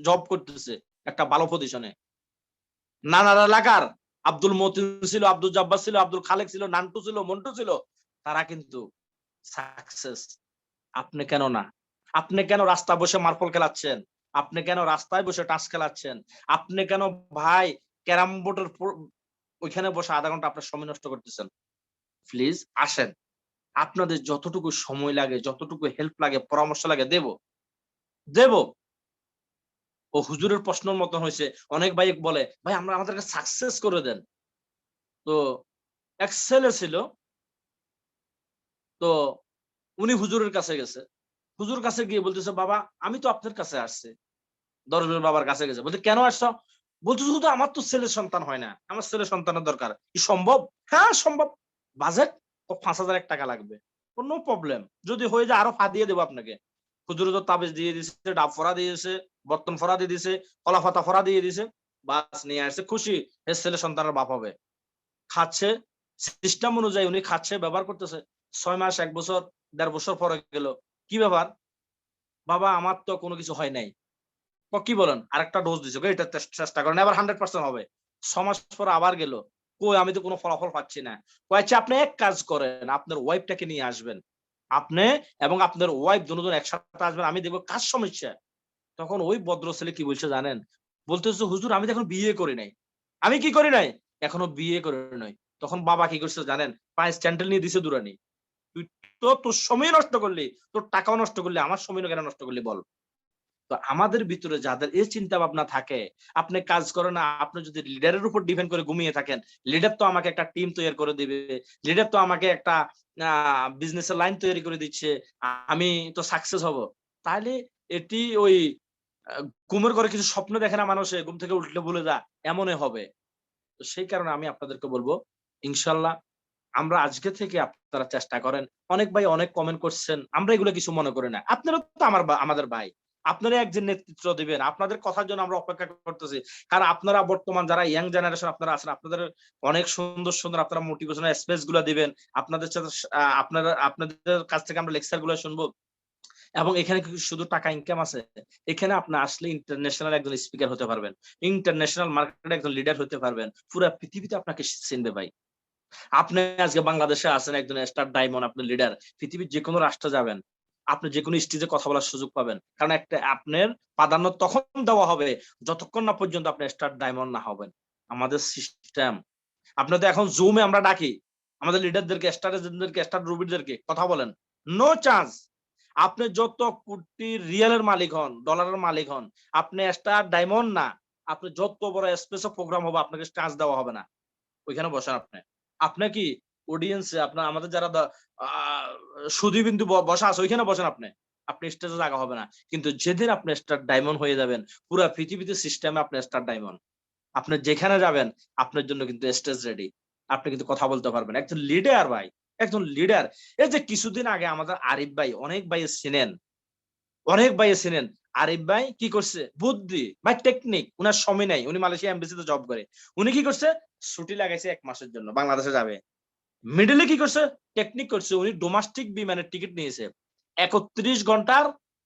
জব করতেছে একটা ভালো পজিশনে। নানার এলাকার আব্দুল মতিন ছিল, আব্দুল জব্বার ছিল, আব্দুল খালেক ছিল, নান্টু ছিল, মন্টু ছিল, তারা কিন্তু সাকসেস। আপনি কেন না? আপনি কেন রাস্তা বসে মার্পল খেলাচ্ছেন? আপনি কেন রাস্তায় বসে টাস খেলাচ্ছেন? আপনি কেন ভাই ক্যারাম বোর্ডের ওইখানে বসে আধা ঘন্টা আপনার সময় নষ্ট করতেছেন? প্লিজ আসেন, আপনাদের যতটুকু সময় লাগে, যতটুকু হেল্প লাগে, পরামর্শ লাগে দেব দেব। ও হুজুরের প্রশ্নের মতন হয়েছে। অনেক ভাই বলে ভাই আমরা আমাদেরকে সাকসেস করে দেন। তো এক ছেলে ছিল, তো উনি হুজুরের কাছে গেছে। হুজুর কাছে গিয়ে বলতেছে বাবা আমি তো আপনার কাছে আসছি। দরবেশ বাবার কাছে গেছে, বলতে কেন আসছো? বলতেছে শুধু আমার তো ছেলে সন্তান হয় না, আমার ছেলে সন্তানের দরকার। কি সম্ভব? হ্যাঁ সম্ভব। বাজেট তো 5,000 টাকা লাগবে। কোনো প্রবলেম, যদি হয়ে যায় আরো দিয়ে দেবো আপনাকে। হুজুর তো তাবিজ দিয়ে দিছে, ডাব ফরা দিয়েছে, বর্তন ফরা দিয়ে দিছে, কলা পাতা ফরা দিয়ে দিছে, বাস নিয়ে আসছে, খুশি এর ছেলে সন্তানের বাপ হবে। খাচ্ছে সিস্টেম অনুযায়ী, উনি খাচ্ছে, ব্যবহার করতেছে। 6 মাস, 1 বছর, 1.5 বছর পরে গেল, কি ব্যাপার বাবা আমার তো কোনো কিছু হয় নাই। কি বলেন? আরেকটা ডোজ দিছে, এটা চেষ্টা করেন, এবার 100% হবে। 6 মাস পর আবার গেল, কই আমি তো কোনো ফলাফল পাচ্ছি না। কয়েছে আপনি এক কাজ করেন, আপনার ওয়াইফটাকে নিয়ে আসবেন। আপনি এবং আপনার ওয়াইফ দুজন একসাথে আসবেন, আমি দেখবো কার সমস্যা। তখন ওই ভদ্র ছেলে কি বলছে জানেন? বলতেছে হুজুর আমি তো এখনো বিয়ে করি নাই। আমি কি করি নাই? এখনো বিয়ে করি নাই। তখন বাবা কি করছে জানেন? পায়ে স্যান্ডেল নিয়ে দিছে দুরানি। তুই তো তোর সময় নষ্ট করলি, তোর টাকাও নষ্ট করলি, আমার সময় কেন নষ্ট করলি বল? তো আমাদের ভিতরে যাদের এই চিন্তা ভাবনা থাকে, আপনি কাজ করেন না, আপনি যদি লিডারের উপর ডিপেন্ড করে ঘুমিয়ে থাকেন, লিডার তো আমাকে একটা টিম তৈরি করে দিবে, লিডার তো আমাকে একটা বিজনেসের লাইন তৈরি করে দিচ্ছে, আমি তো সাকসেস হব। তাহলে এটি ওই ঘুমের ঘরে কিছু স্বপ্ন দেখে না মানুষে, ঘুম থেকে উঠলে ভুলে যা, এমনই হবে। তো সেই কারণে আমি আপনাদেরকে বলবো ইনশাল্লাহ আমরা আজকে থেকে আপনারা চেষ্টা করেন। অনেক ভাই অনেক কমেন্ট করছেন, আমরা এগুলো কিছু মনে করি না। আপনারা তো আমাদের ভাই, আপনারা একজন নেতৃত্ব দিবেন, আপনাদের কথার জন্য আমরা অপেক্ষা করতেছি। কারণ আপনারা বর্তমান যারা ইয়াং জেনারেশন আপনারা আছেন, আপনাদের অনেক সুন্দর সুন্দর আপনারা মোটিভেশনাল স্পেস গুলা দিবেন। আপনাদের সাথে আপনাদের কাছ থেকে আমরা লেকচার গুলো শুনবো। এবং এখানে কি শুধু টাকা ইনকাম আছে? এখানে আপনি আসলে ইন্টারন্যাশনাল একজন স্পিকার হতে পারবেন, ইন্টারন্যাশনাল মার্কেটে একজন লিডার হতে পারবেন, পুরো পৃথিবীতে আপনাকে চিনবে ভাই। আপনি আজকে বাংলাদেশে আছেন একজন স্টার ডায়মন্ড, আপনি লিডার, পৃথিবীর যে কোনো রাষ্ট্রে যাবেন, আপনি যে কোনো স্টেজে কথা বলার সুযোগ পাবেন। কারণ একটা আপনার প্রাধান্য তখন দেওয়া হবে যতক্ষণ না পর্যন্ত আপনি স্টার ডায়মন্ড না হবেন। আমাদের সিস্টেম, আপনাদের এখন জুমে আমরা ডাকি আমাদের লিডারদেরকে, স্টার এজেন্টদেরকে, স্টার রুবিরদেরকে, কথা বলেন, নো চান্স। আপনি যত কোটি রিয়ালের মালিক হন, ডলারের মালিক হন, আপনি স্টার ডায়মন্ড না, আপনি যত বড় স্পেস প্রোগ্রাম হবে আপনাকে চান্স দেওয়া হবে না। ওইখানে বসেন আপনি। আপনি কি অডিয়েন্সে আপনার আমাদের যারা সুধীবিন্দু বসা আছে ওইখানে বসেন আপনি। আপনি স্টেজে জায়গা হবে না। কিন্তু যেদিন আপনি স্টার ডায়মন্ড হয়ে যাবেন, পুরা পৃথিবীতে সিস্টেমে আপনি স্টার ডায়মন্ড। আপনি যেখানে যাবেন আপনার জন্য কিন্তু স্টেজ রেডি। আপনি কিন্তু কথা বলতে পারবেন। একজন লিডার ভাই, একজন লিডার। এই যে কিছুদিন আগে আমাদের আরিফ ভাই, অনেক ভাই ছিলেন, অনেক ভাই ছিলেন। আরিফ ভাই কি করছে? বুদ্ধি ভাই, টেকনিক। উনার সময় নাই, উনি মালয়েশিয়া এমবাসিতে জব করে। উনি কি করছে? ছুটি লাগাইছে 1 মাসের জন্য, বাংলাদেশে যাবে। মিডলে কি করছে? টেকনিক করছে। উনি ডোমেস্টিক বিমানের টিকিট নিয়েছে 31 ঘন্টার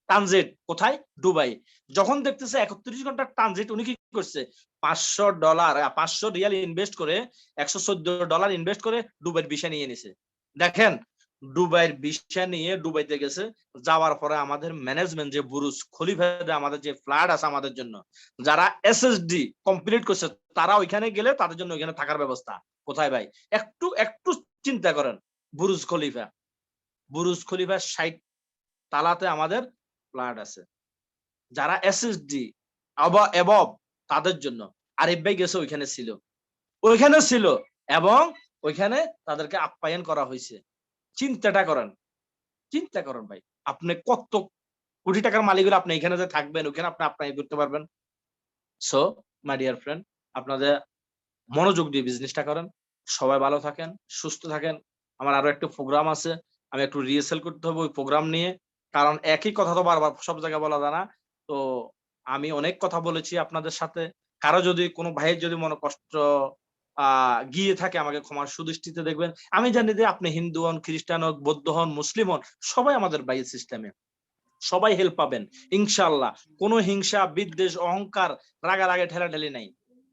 ট্রানজিট। কোথায়? দুবাই। যখন দেখতেছে 31 ঘন্টার ট্রানজিট, উনি কি করছে? $500 500 রিয়াল ইনভেস্ট করে, $114 ইনভেস্ট করে দুবাইয়ের ভিসা নিয়ে নিছে। দেখেন, দুবাইয়ের ভিসা নিয়ে দুবাইতে গেছে। যাওয়ার পরে আমাদের ম্যানেজমেন্ট যে বুরুজ খলিফাতে আমাদের যে ফ্ল্যাট আছে আমাদের জন্য, যারা এসএসডি কমপ্লিট করছে, তারা ওইখানে গেলে তাদের জন্য ওইখানে থাকার ব্যবস্থা। কোথায় ভাই? একটু একটু চিন্তা করেন। বুরুজ খলিফা, বুরুজ খলিফা 60 তালাতে আমাদের ফ্ল্যাট আছে। যারা এসএসডি এবভ তাদের জন্য। আরিফ ভাই গেছে, ওইখানে ছিল, ওইখানে ছিল, এবং ওইখানে তাদেরকে আপ্যায়ন করা হয়েছে। চিন্তাটা করেন, চিন্তা করেন ভাই, আপনি কত কোটি টাকার মালিক হলে আপনি এখানে যে থাকবেন, ওখানে আপনি আপ্যায়ন করতে পারবেন। সো মাই ডিয়ার ফ্রেন্ড, আপনাদের মনোযোগ দিয়ে বিজনেসটা করেন। সবাই ভালো থাকেন, সুস্থ থাকেন। আমার আরো একটা প্রোগ্রাম আছে, আমি একটু রিহার্সাল করতে হবে ওই প্রোগ্রাম নিয়ে, কারণ একই কথা তো বারবার সব জায়গায় বলা যায় না। তো আমি অনেক কথা বলেছি আপনাদের সাথে। কারো যদি কোনো ভাইয়ের যদি মনে কষ্ট গিয়ে থাকে আমাকে ক্ষমার সুদৃষ্টিতে দেখবেন। আমি জানি যে আপনি হিন্দু হন, খ্রিস্টান হোক, বৌদ্ধ হন, মুসলিম হন, সবাই আমাদের ভাই সিস্টেমে। সবাই হেল্প পাবেন ইনশাআল্লাহ। কোনো হিংসা, বিদ্বেষ, অহংকার, রাগারাগি ঠেলাঠেলি নাই।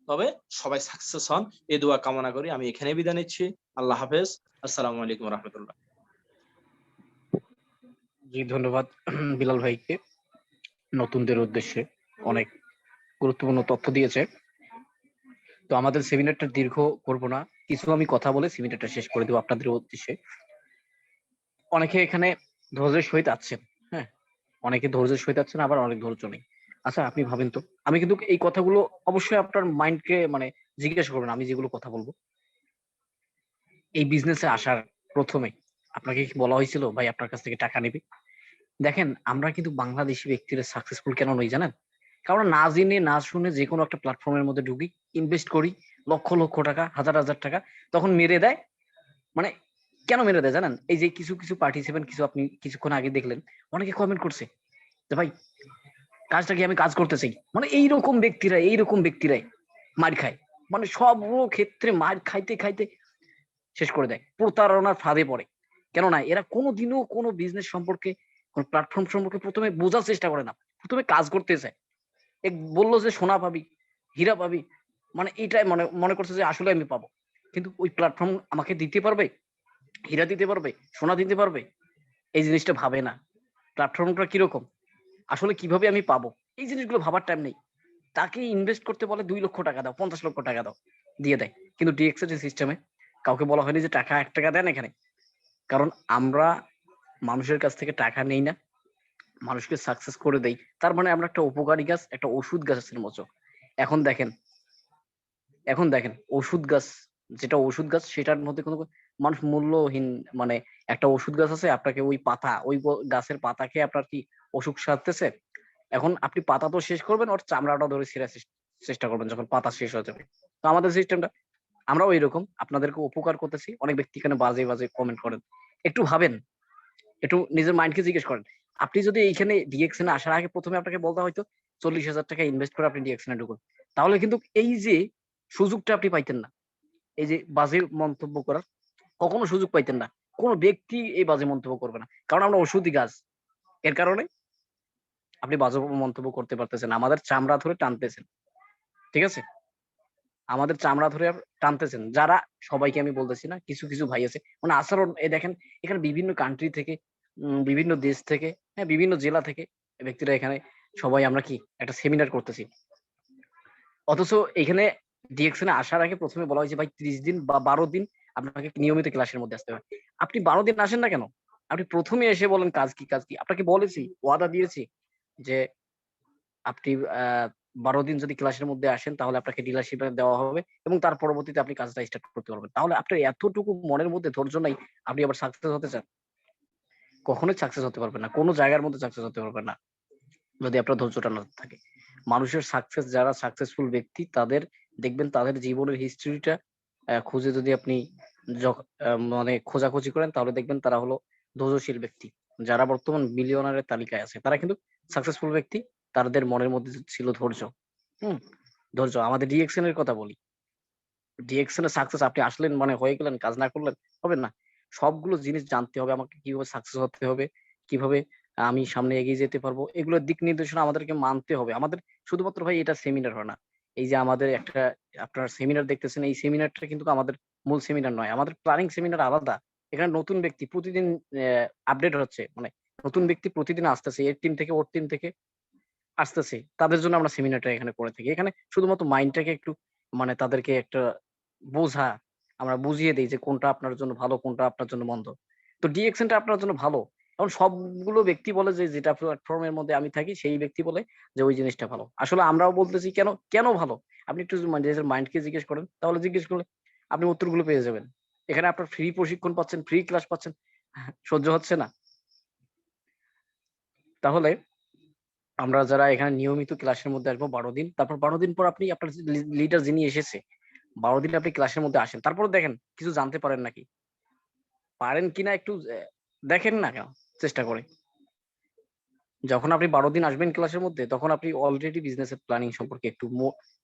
তবে সবাই সাকসেস হন এই দোয়া কামনা করি। আমি এখানে বিদায় নিচ্ছি। আল্লাহ হাফেজ। আসসালামু আলাইকুম ওয়া রাহমাতুল্লাহ। জি ধন্যবাদ বিলাল ভাইকে, নতুনদের উদ্দেশ্যে অনেক গুরুত্বপূর্ণ তথ্য দিয়েছে। তো আমাদের সেমিনারটা দীর্ঘ করব না, কিছু আমি কথা বলে সেমিনারটা শেষ করে দেবো আপনাদের উদ্দেশ্যে। অনেকে এখানে ধৈর্যের সহিত আছেন, হ্যাঁ, অনেকে ধৈর্যের সহিত আছেন, আবার অনেক ধৈর্য নেই। আচ্ছা আপনি ভাবেন তো, আমি কিন্তু এই কথাগুলো অবশ্যই আপনার মাইন্ডকে মানে জিজ্ঞেস করবেন আমি যেগুলো কথা বলবো। এই বিজনেসে আসার প্রথমে আপনাকে কি বলা হয়েছিল ভাই আপনার কাছ থেকে টাকা নেবে? দেখেন আমরা কিন্তু বাংলাদেশি ব্যক্তিরা সাকসেসফুল কেন নই জানেন? কারণ না জেনে না শুনে যে কোনো একটা প্ল্যাটফর্মের মধ্যে ঢুকি, ইনভেস্ট করি লক্ষ লক্ষ টাকা, হাজার হাজার টাকা, তখন মেরে দেয়। মানে কেন মেরে দেয় জানেন? এই যে কিছু কিছু পার্টিসিপেন্ট, কিছু আপনি কিছুক্ষণ আগে দেখলেন, অনেকে কমেন্ট করছে যে ভাই কাজটা কি আমি কাজ করতে চাই, মানে এইরকম ব্যক্তিরাই মার খায়, মানে সব ক্ষেত্রে মার খাইতে খাইতে শেষ করে দেয়, প্রতারণার ফাঁদে পড়ে। কেননা এরা কোনোদিনও কোনো বিজনেস সম্পর্কে, কোনো প্ল্যাটফর্ম সম্পর্কে প্রথমে বোঝার চেষ্টা করে না, প্রথমে কাজ করতে চায়। এক বললো যে সোনা পাবি, হীরা পাবি, মানে এটাই মনে মনে করছে যে আসলে আমি পাবো, কিন্তু ওই প্ল্যাটফর্ম আমাকে দিতে পারবে, হীরা দিতে পারবে, সোনা দিতে পারবে, এই জিনিসটা ভাবে না। প্ল্যাটফর্মটা কিরকম, আসলে কিভাবে আমি পাবো, এই জিনিসগুলো ভাবার টাইম নেই। তাকে ইনভেস্ট করতে বলে 2 লক্ষ টাকা দাও, 50 লক্ষ টাকা দাও, দিয়ে দেয়। কিন্তু ডিএক্সের সিস্টেমে কাউকে বলা হয়নি যে টাকা 1 টাকা দেন এখানে। কারণ আমরা মানুষের কাছ থেকে টাকা নেই না, মানুষকে সাকসেস করে দেই। তার মানে আমরা একটা উপকারী গাছ, একটা ওষুধ গাছের মতো। এখন দেখেন এখন দেখেন ওষুধ গাছ, যেটা ওষুধ গাছ সেটার মধ্যে কোনো মানুষ মূল্যহীন, মানে একটা ওষুধ গাছ আছে, আপনাকে ওই পাতা, ওই গাছের পাতা খেয়ে আপনার কি অসুখ সারতেছে? এখন আপনি পাতা তো শেষ করবেন, ওর চামড়াটা ধরে ছিঁড়ার চেষ্টা করবেন যখন পাতা শেষ হয়ে যাবে। তো আমাদের সিস্টেমটা, আমরাও এরকম আপনাদেরকে উপকার করতেছি। অনেক ব্যক্তি এখানে বাজে বাজে কমেন্ট করেন, একটু ভাবেন, একটু নিজের মাইন্ডকে জিজ্ঞেস করেন। আপনি যদি এইখানে ডিএক্সএন আসার আগে প্রথমে আপনাকে বলতে হয়তো 40,000 টাকা ইনভেস্ট করে আপনি ডিএক্সএন ঢুকুন, তাহলে কিন্তু এই যে সুযোগটা আপনি পাইতেন না, এই যে বাজে মন্তব্য করার কখনো সুযোগ পাইতেন না। কোন ব্যক্তি এই বাজে মন্তব্য করবে না, কারণ আমরা ওষুধি গাছ। এর কারণে আপনি বাজে মন্তব্য করতে পারতেছেন, আমাদের চামড়া ধরে টানতেছেন, ঠিক আছে? আমাদের চামড়া ধরে টানতেছেন যারা, সবাইকে আমি বলতেছি না, কিছু কিছু ভাই আছে, মানে আচরণ এই দেখেন, এখানে বিভিন্ন কান্ট্রি থেকে, বিভিন্ন দেশ থেকে, হ্যাঁ বিভিন্ন জেলা থেকে ব্যক্তিরা এখানে, সবাই আমরা কি একটা সেমিনার করতেছি। অথচ এখানে ডিএক্সএন আসার আগে প্রথমে বলা হয়েছে ভাই 30 দিন বা 12 দিন আপনাকে নিয়মিত ক্লাসের মধ্যে আসতে হবে। আপনি 12 দিন আসেন না কেন? আপনি প্রথমে এসে বলেন কাজ কি কাজ কি? আপনাকে বলেছি, ওয়াদা দিয়েছি যে আপনি 12 দিন যদি ক্লাসের মধ্যে আসেন তাহলে আপনাকে ডিলারশিপ দেওয়া হবে এবং তার পরবর্তীতে আপনি কাজটা স্টার্ট করতে পারবেন। তাহলে আপনার এতটুকু মনের মধ্যে ধৈর্য নাই, আপনি আবার সাকসেস হতে চান? কখনোই সাকসেস হতে পারবেন না। কোন জায়গার মধ্যে সাকসেস হতে পারবেন না যদি আপনার ধৈর্যটা না থাকে। মানুষের সাকসেস, যারা সাকসেসফুল ব্যক্তি তাদের দেখবেন, তাদের জীবনের হিস্ট্রিটা খুঁজে যদি আপনি মানে খোঁজাখুঁজি করেন তাহলে দেখবেন তারা হলো ধৈর্যশীল ব্যক্তি। যারা বর্তমান মিলিয়নারের তালিকায় আছে তারা কিন্তু সাকসেসফুল ব্যক্তি, তাদের মনের মধ্যে ছিল ধৈর্য। হুম, ধৈর্য। আমাদের ডিএক্সএন এর কথা বলি, ডিএক্সএন এর সাকসেস আপনি আসলেন মানে হয়ে গেলেন, কাজ না করলেন হবে না। সবগুলো জিনিস জানতে হবে আমাকে, কিভাবে সাকসেস হতে হবে, কিভাবে আমি সামনে এগিয়ে যেতে পারবো, এগুলোর দিক নির্দেশনা আমাদেরকে মানতে হবে। আমাদের শুধুমাত্র ভাই এটা সেমিনার হয় না, এই যে আমাদের একটা আপনার সেমিনার দেখতেছেন, এই সেমিনারটা কিন্তু আমাদের মূল সেমিনার নয়, আমাদের প্ল্যানিং সেমিনার আলাদা। এখানে নতুন ব্যক্তি প্রতিদিন আপডেট হচ্ছে, মানে নতুন ব্যক্তি প্রতিদিন আসতেছে, এর টিম থেকে ওর টিম থেকে আসতেছে, তাদের জন্য আমরা সেমিনারটা এখানে করে থাকি। এখানে শুধুমাত্র মাইন্ডটাকে একটু, মানে তাদেরকে একটা বোঝা, আমরা বুঝিয়ে দেই যে কোনটা আপনার জন্য ভালো, কোনটা আপনার জন্য মন্দ। তো ডিএক্সএন টা আপনার জন্য ভালো। এখন সবগুলো ব্যক্তি বলে যে যেটা প্ল্যাটফর্মের মধ্যে আমি থাকি সেই ব্যক্তি বলে যে ওই জিনিসটা ভালো। আসলে আমরাও বলতেছি কেন কেন ভালো? আপনি একটু নিজের মাইন্ডকে জিজ্ঞেস করেন, তাহলে জিজ্ঞেস করলে আপনি উত্তরগুলো পেয়ে যাবেন। এখানে আপনার ফ্রি প্রশিক্ষণ পাচ্ছেন, ফ্রি ক্লাস পাচ্ছেন, সহ্য হচ্ছে না? তাহলে আমরা যারা এখানে নিয়মিত ক্লাসের মধ্যে আসবো 12 দিন, তারপর 12 দিন পর আপনি আপনার লিডার যিনি এসেছে 12 দিন আপনি ক্লাসের মধ্যে আসেন, তারপরে দেখেন কিছু জানতে পারেন নাকি, পারেন কিনা একটু দেখেন না কেন চেষ্টা করে। যখন আপনি 12 দিন আসবেন ক্লাসের মধ্যে তখন আপনি অলরেডি বিজনেসের প্ল্যানিং সম্পর্কে একটু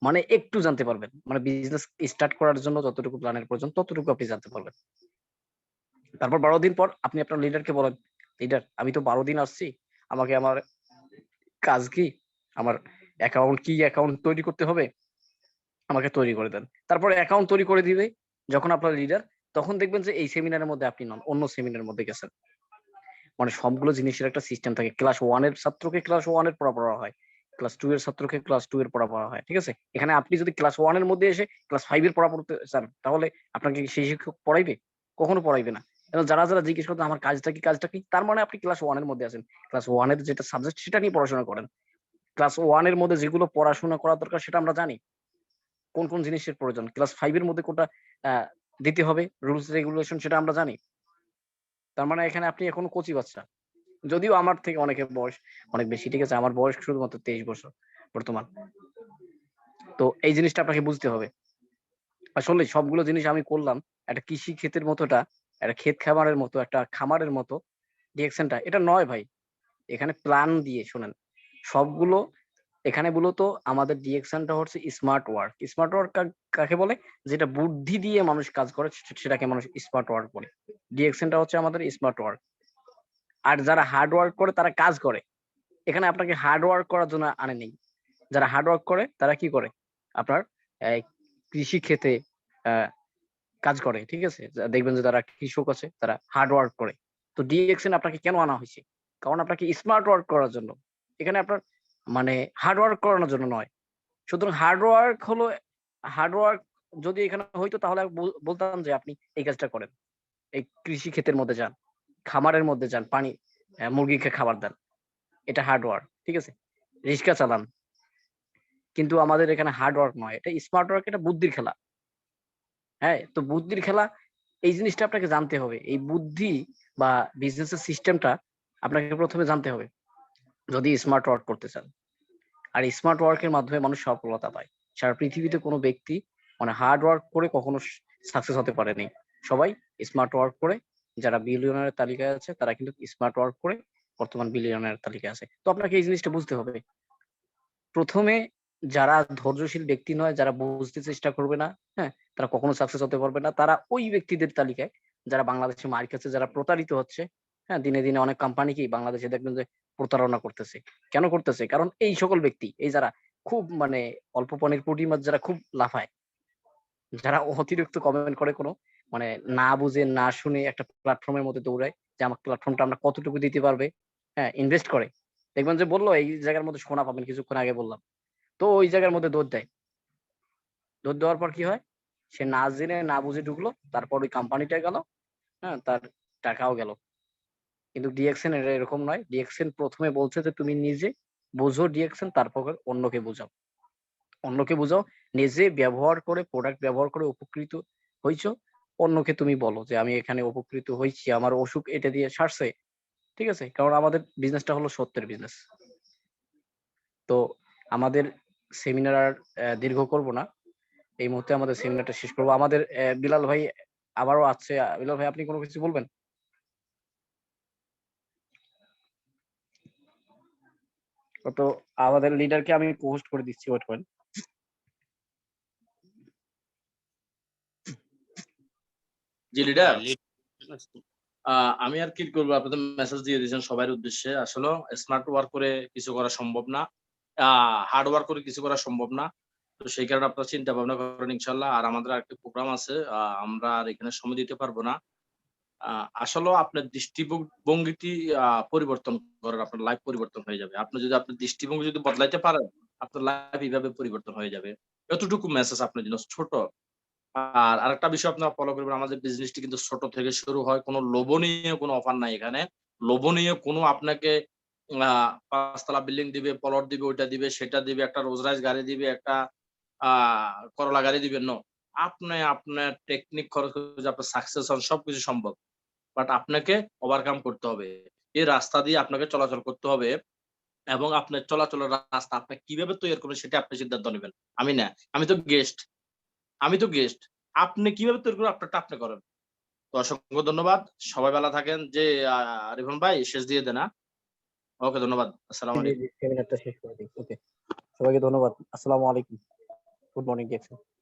মানে একটু জানতে পারবেন। মানে বিজনেস স্টার্ট করার জন্য যতটুকু প্ল্যানের প্রয়োজন ততটুকু আপনি জানতে পারবেন। তারপর 12 দিন পর আপনি আপনার লিডারকে বলেন, লিডার আমি তো 12 দিন আসছি, আমাকে আমার কাজ কি, আমার কি অ্যাকাউন্ট তৈরি করতে হবে, আমাকে তৈরি করে দেন। তারপরে অ্যাকাউন্ট তৈরি করে দিবে যখন আপনার লিডার, তখন দেখবেন যে এই সেমিনারের মধ্যে আপনি নন, অন্য সেমিনারের মধ্যে গেছেন। মানে সবগুলো জিনিসের একটা সিস্টেম থাকে। ক্লাস 1 এর ছাত্রকে ক্লাস 1 এর পড়া হয়, ক্লাস 2 এর ছাত্রকে ক্লাস 2 এর পড়া হয়, ঠিক আছে? এখানে আপনি যদি ক্লাস 1 এর মধ্যে এসে ক্লাস 5 এর পড়তে চান তাহলে আপনাকে কি সেই শিক্ষক পড়াইবে? কখনো পড়াইবে না। এবং যারা জিজ্ঞেস করতেন আমার কাজটা কি, তার মানে আপনি ক্লাস 1 এর মধ্যে আছেন। ক্লাস 1 এর যেটা সাবজেক্ট সেটা নিয়ে পড়াশোনা করেন। ক্লাস 1 এর মধ্যে যেগুলো পড়াশোনা করা দরকার সেটা আমরা জানি। কোন জিনিসের প্রয়োজন। ক্লাস 5 এর মধ্যে কোনটা আ দিতে হবে, রুলস রেগুলেশন সেটা আমরা জানি। তার মানে এখানে আপনি এখনো কচি বাচ্চা। যদিও আমার থেকে অনেকের বয়স অনেক বেশি, ঠিক আছে? আমার বয়স শুধুমাত্র 23 বছর বর্তমান। তো এই জিনিসটা আপনাকে বুঝতে হবে। আসলে সবগুলো জিনিস আমি করলাম একটা কৃষি ক্ষেতের মতোটা, একটা ক্ষেত খামারের মতো, একটা খামারের মতো ডিরেকশনটা এটা নয় ভাই। এখানে প্ল্যান দিয়ে শোনেন। সবগুলো এখানে মূলত আমাদের ডিরেকশনটা হচ্ছে স্মার্ট ওয়ার্ক। স্মার্ট ওয়ার্ক কাকে বলে? যেটা বুদ্ধি দিয়ে মানুষ কাজ করে সেটাকে মানুষ স্মার্ট ওয়ার্ক বলে। ডিরেকশনটা হচ্ছে আমাদের স্মার্ট ওয়ার্ক। আর যারা হার্ড ওয়ার্ক করে তারা কাজ করে। এখানে আপনাকে হার্ড ওয়ার্ক করার জন্য আনে নেই। যারা হার্ড ওয়ার্ক করে তারা কি করে? আপনার কৃষি ক্ষেতে কাজ করে, ঠিক আছে? দেখবেন যে যারা কৃষক আছে তারা হার্ড ওয়ার্ক করে। তো ডিএক্সএন আপনাকে কেন আনা হয়েছে? কারণ আপনাকে স্মার্ট ওয়ার্ক করার জন্য। এখানে আপনার মানে হার্ড ওয়ার্ক করানোর জন্য নয়। সুতরাং হার্ড ওয়ার্ক যদি এখানে হইতো তাহলে বলতাম যে আপনি এই কাজটা করেন। এই কৃষি ক্ষেতের মধ্যে যান, খামারের মধ্যে যান, পানি মুরগিকে খাবার দেন। এটা হার্ড ওয়ার্ক, ঠিক আছে? রিক্সা চালান। কিন্তু আমাদের এখানে হার্ড ওয়ার্ক নয়, এটা স্মার্ট ওয়ার্ক, এটা বুদ্ধির খেলা। হ্যাঁ, তো বুদ্ধির খেলা এই জিনিসটা আপনাকে জানতে হবে। এই বুদ্ধি বা বিজনেসের সিস্টেমটা আপনাকে প্রথমে জানতে হবে যদি স্মার্ট ওয়ার্ক করতে চান। আর স্মার্ট ওয়ার্কের মাধ্যমে মানুষ সফলতা পায়। সারা পৃথিবীতে কোনো ব্যক্তি মানে হার্ড ওয়ার্ক করে কখনো সাকসেস হতে পারেনি। সবাই স্মার্ট ওয়ার্ক করে, যারা বিলিয়নারের তালিকায় আছে তারা কিন্তু স্মার্ট ওয়ার্ক করে বর্তমান বিলিয়নারের তালিকায় আছে। তো আপনাকে এই জিনিসটা বুঝতে হবে। প্রথমে যারা ধৈর্যশীল ব্যক্তি নয়, যারা বুঝতে চেষ্টা করবে না, হ্যাঁ, তারা কখনো সাকসেস হতে পারবে না। তারা ওই ব্যক্তিদের তালিকায় যারা বাংলাদেশে মার খেচ্ছে, যারা প্রতারিত হচ্ছে। হ্যাঁ, দিনে অনেক কোম্পানিকেই বাংলাদেশে দেখবেন যে প্রতারণা করতেছে। কেন করতেছে? কারণ এই সকল ব্যক্তি, এই যারা খুব মানে অল্প পানির পুঁটি মাছ যারা খুব লাফায়, যারা অতিরিক্ত কমেন্ট করে কোনো মানে না বুঝে না শুনে একটা প্ল্যাটফর্মের মধ্যে দৌড়ায় যে আমার প্ল্যাটফর্মটা আমরা কতটুকু দিতে পারবে, হ্যাঁ, ইনভেস্ট করে। দেখবেন যে বললো এই জায়গার মধ্যে সোনা পাবেন, কিছুক্ষণ আগে বললাম। তো ওই জায়গার মধ্যে দৌড় দেয়। দৌড় দেওয়ার পর কি হয়? সে না জেনে না বুঝে ঢুকলো, তারপর ওই কোম্পানিটা গেল, হ্যাঁ, তার টাকাও গেল। কিন্তু ডিএক্সএন এরকম নয়। ডিএক্সএন প্রথমে বলছে যে তুমি নিজে বোঝো ডিএক্সএন, তারপর অন্যকে বোঝাও। অন্যকে বোঝাও, নিজে ব্যবহার করে প্রোডাক্ট ব্যবহার করে উপকৃত হইছো, অন্যকে তুমি বলো যে আমি এখানে উপকৃত হয়েছি, আমার অসুখ এটা দিয়ে সারছে, ঠিক আছে? কারণ আমাদের বিজনেসটা হলো সত্যের বিজনেস। তো আমাদের সেমিনার আর দীর্ঘ করব না। এই মুহূর্তে আমাদের সেমিনারটা শেষ করবো। আমাদের বিলাল ভাই আবারও আছে। বিলাল ভাই আপনি কোনো কিছু বলবেন? তো আমাদের লিডারকে আমি পোস্ট করে দিচ্ছি, ওয়েট করেন। জি লিডার, lead- আমি আর কি করবো, আপনাদের মেসেজ দিয়ে দিয়েছেন সবার উদ্দেশ্যে। আসলে স্মার্ট ওয়ার্ক করে কিছু করা সম্ভব না, হার্ড ওয়ার্ক করে কিছু করা সম্ভব না। তো সেই কারণে আপনারা চিন্তা ভাবনা করেন ইনশাল্লাহ। আর আমাদের আরেকটা প্রোগ্রাম আছে, আমরা আর এখানে সময় দিতে পারবো না। আসলে আপনার দৃষ্টিভঙ্গিটি পরিবর্তন করেন, আপনার লাইফ পরিবর্তন হয়ে যাবে। আপনি যদি আপনার দৃষ্টিভঙ্গি যদি বদলাইতে পারেন, আপনার লাইফ এইভাবে পরিবর্তন হয়ে যাবে। এতটুকু মেসেজ আপনার জন্য ছোট। আর আরেকটা বিষয় আপনারা ফলো করবেন, আমাদের বিজনেসটি কিন্তু ছোট থেকে শুরু হয়। কোনো লোভনীয় কোনো অফার নাই এখানে। লোভনীয় কোনো আপনাকে ৫ তলা বিল্ডিং দিবে, প্লট দিবে, ওইটা দিবে, সেটা দিবে, একটা রোলস রয়েস গাড়ি দিবে, একটা আ করলা গাড়ি দিবে। নো। আপনি আপনার টেকনিক খরচ করে যদি আপনি সাকসেস হন সবকিছু সম্ভব। বাট আপনাকে ওভারকাম করতে হবে। এই রাস্তা দিয়ে আপনাকে চলাচল করতে হবে এবং আপনার চলাচলের রাস্তা আপনি কিভাবে তৈরি করবেন সেটা আপনি সিদ্ধান্ত নিবেন। আমি না। আমি তো গেস্ট। আপনি কিভাবে তৈরি করবেন আপনারটা আপনি করেন। তো অসংখ্য ধন্যবাদ, সবাই ভালো থাকেন। যে রিপন ভাই শেষ দিয়ে দেন। ওকে, ধন্যবাদ, আসসালামু আলাইকুম। সেমিনারটা শেষ করে দিই। ওকে, সবাইকে ধন্যবাদ। আসসালামু আলাইকুম। Good morning.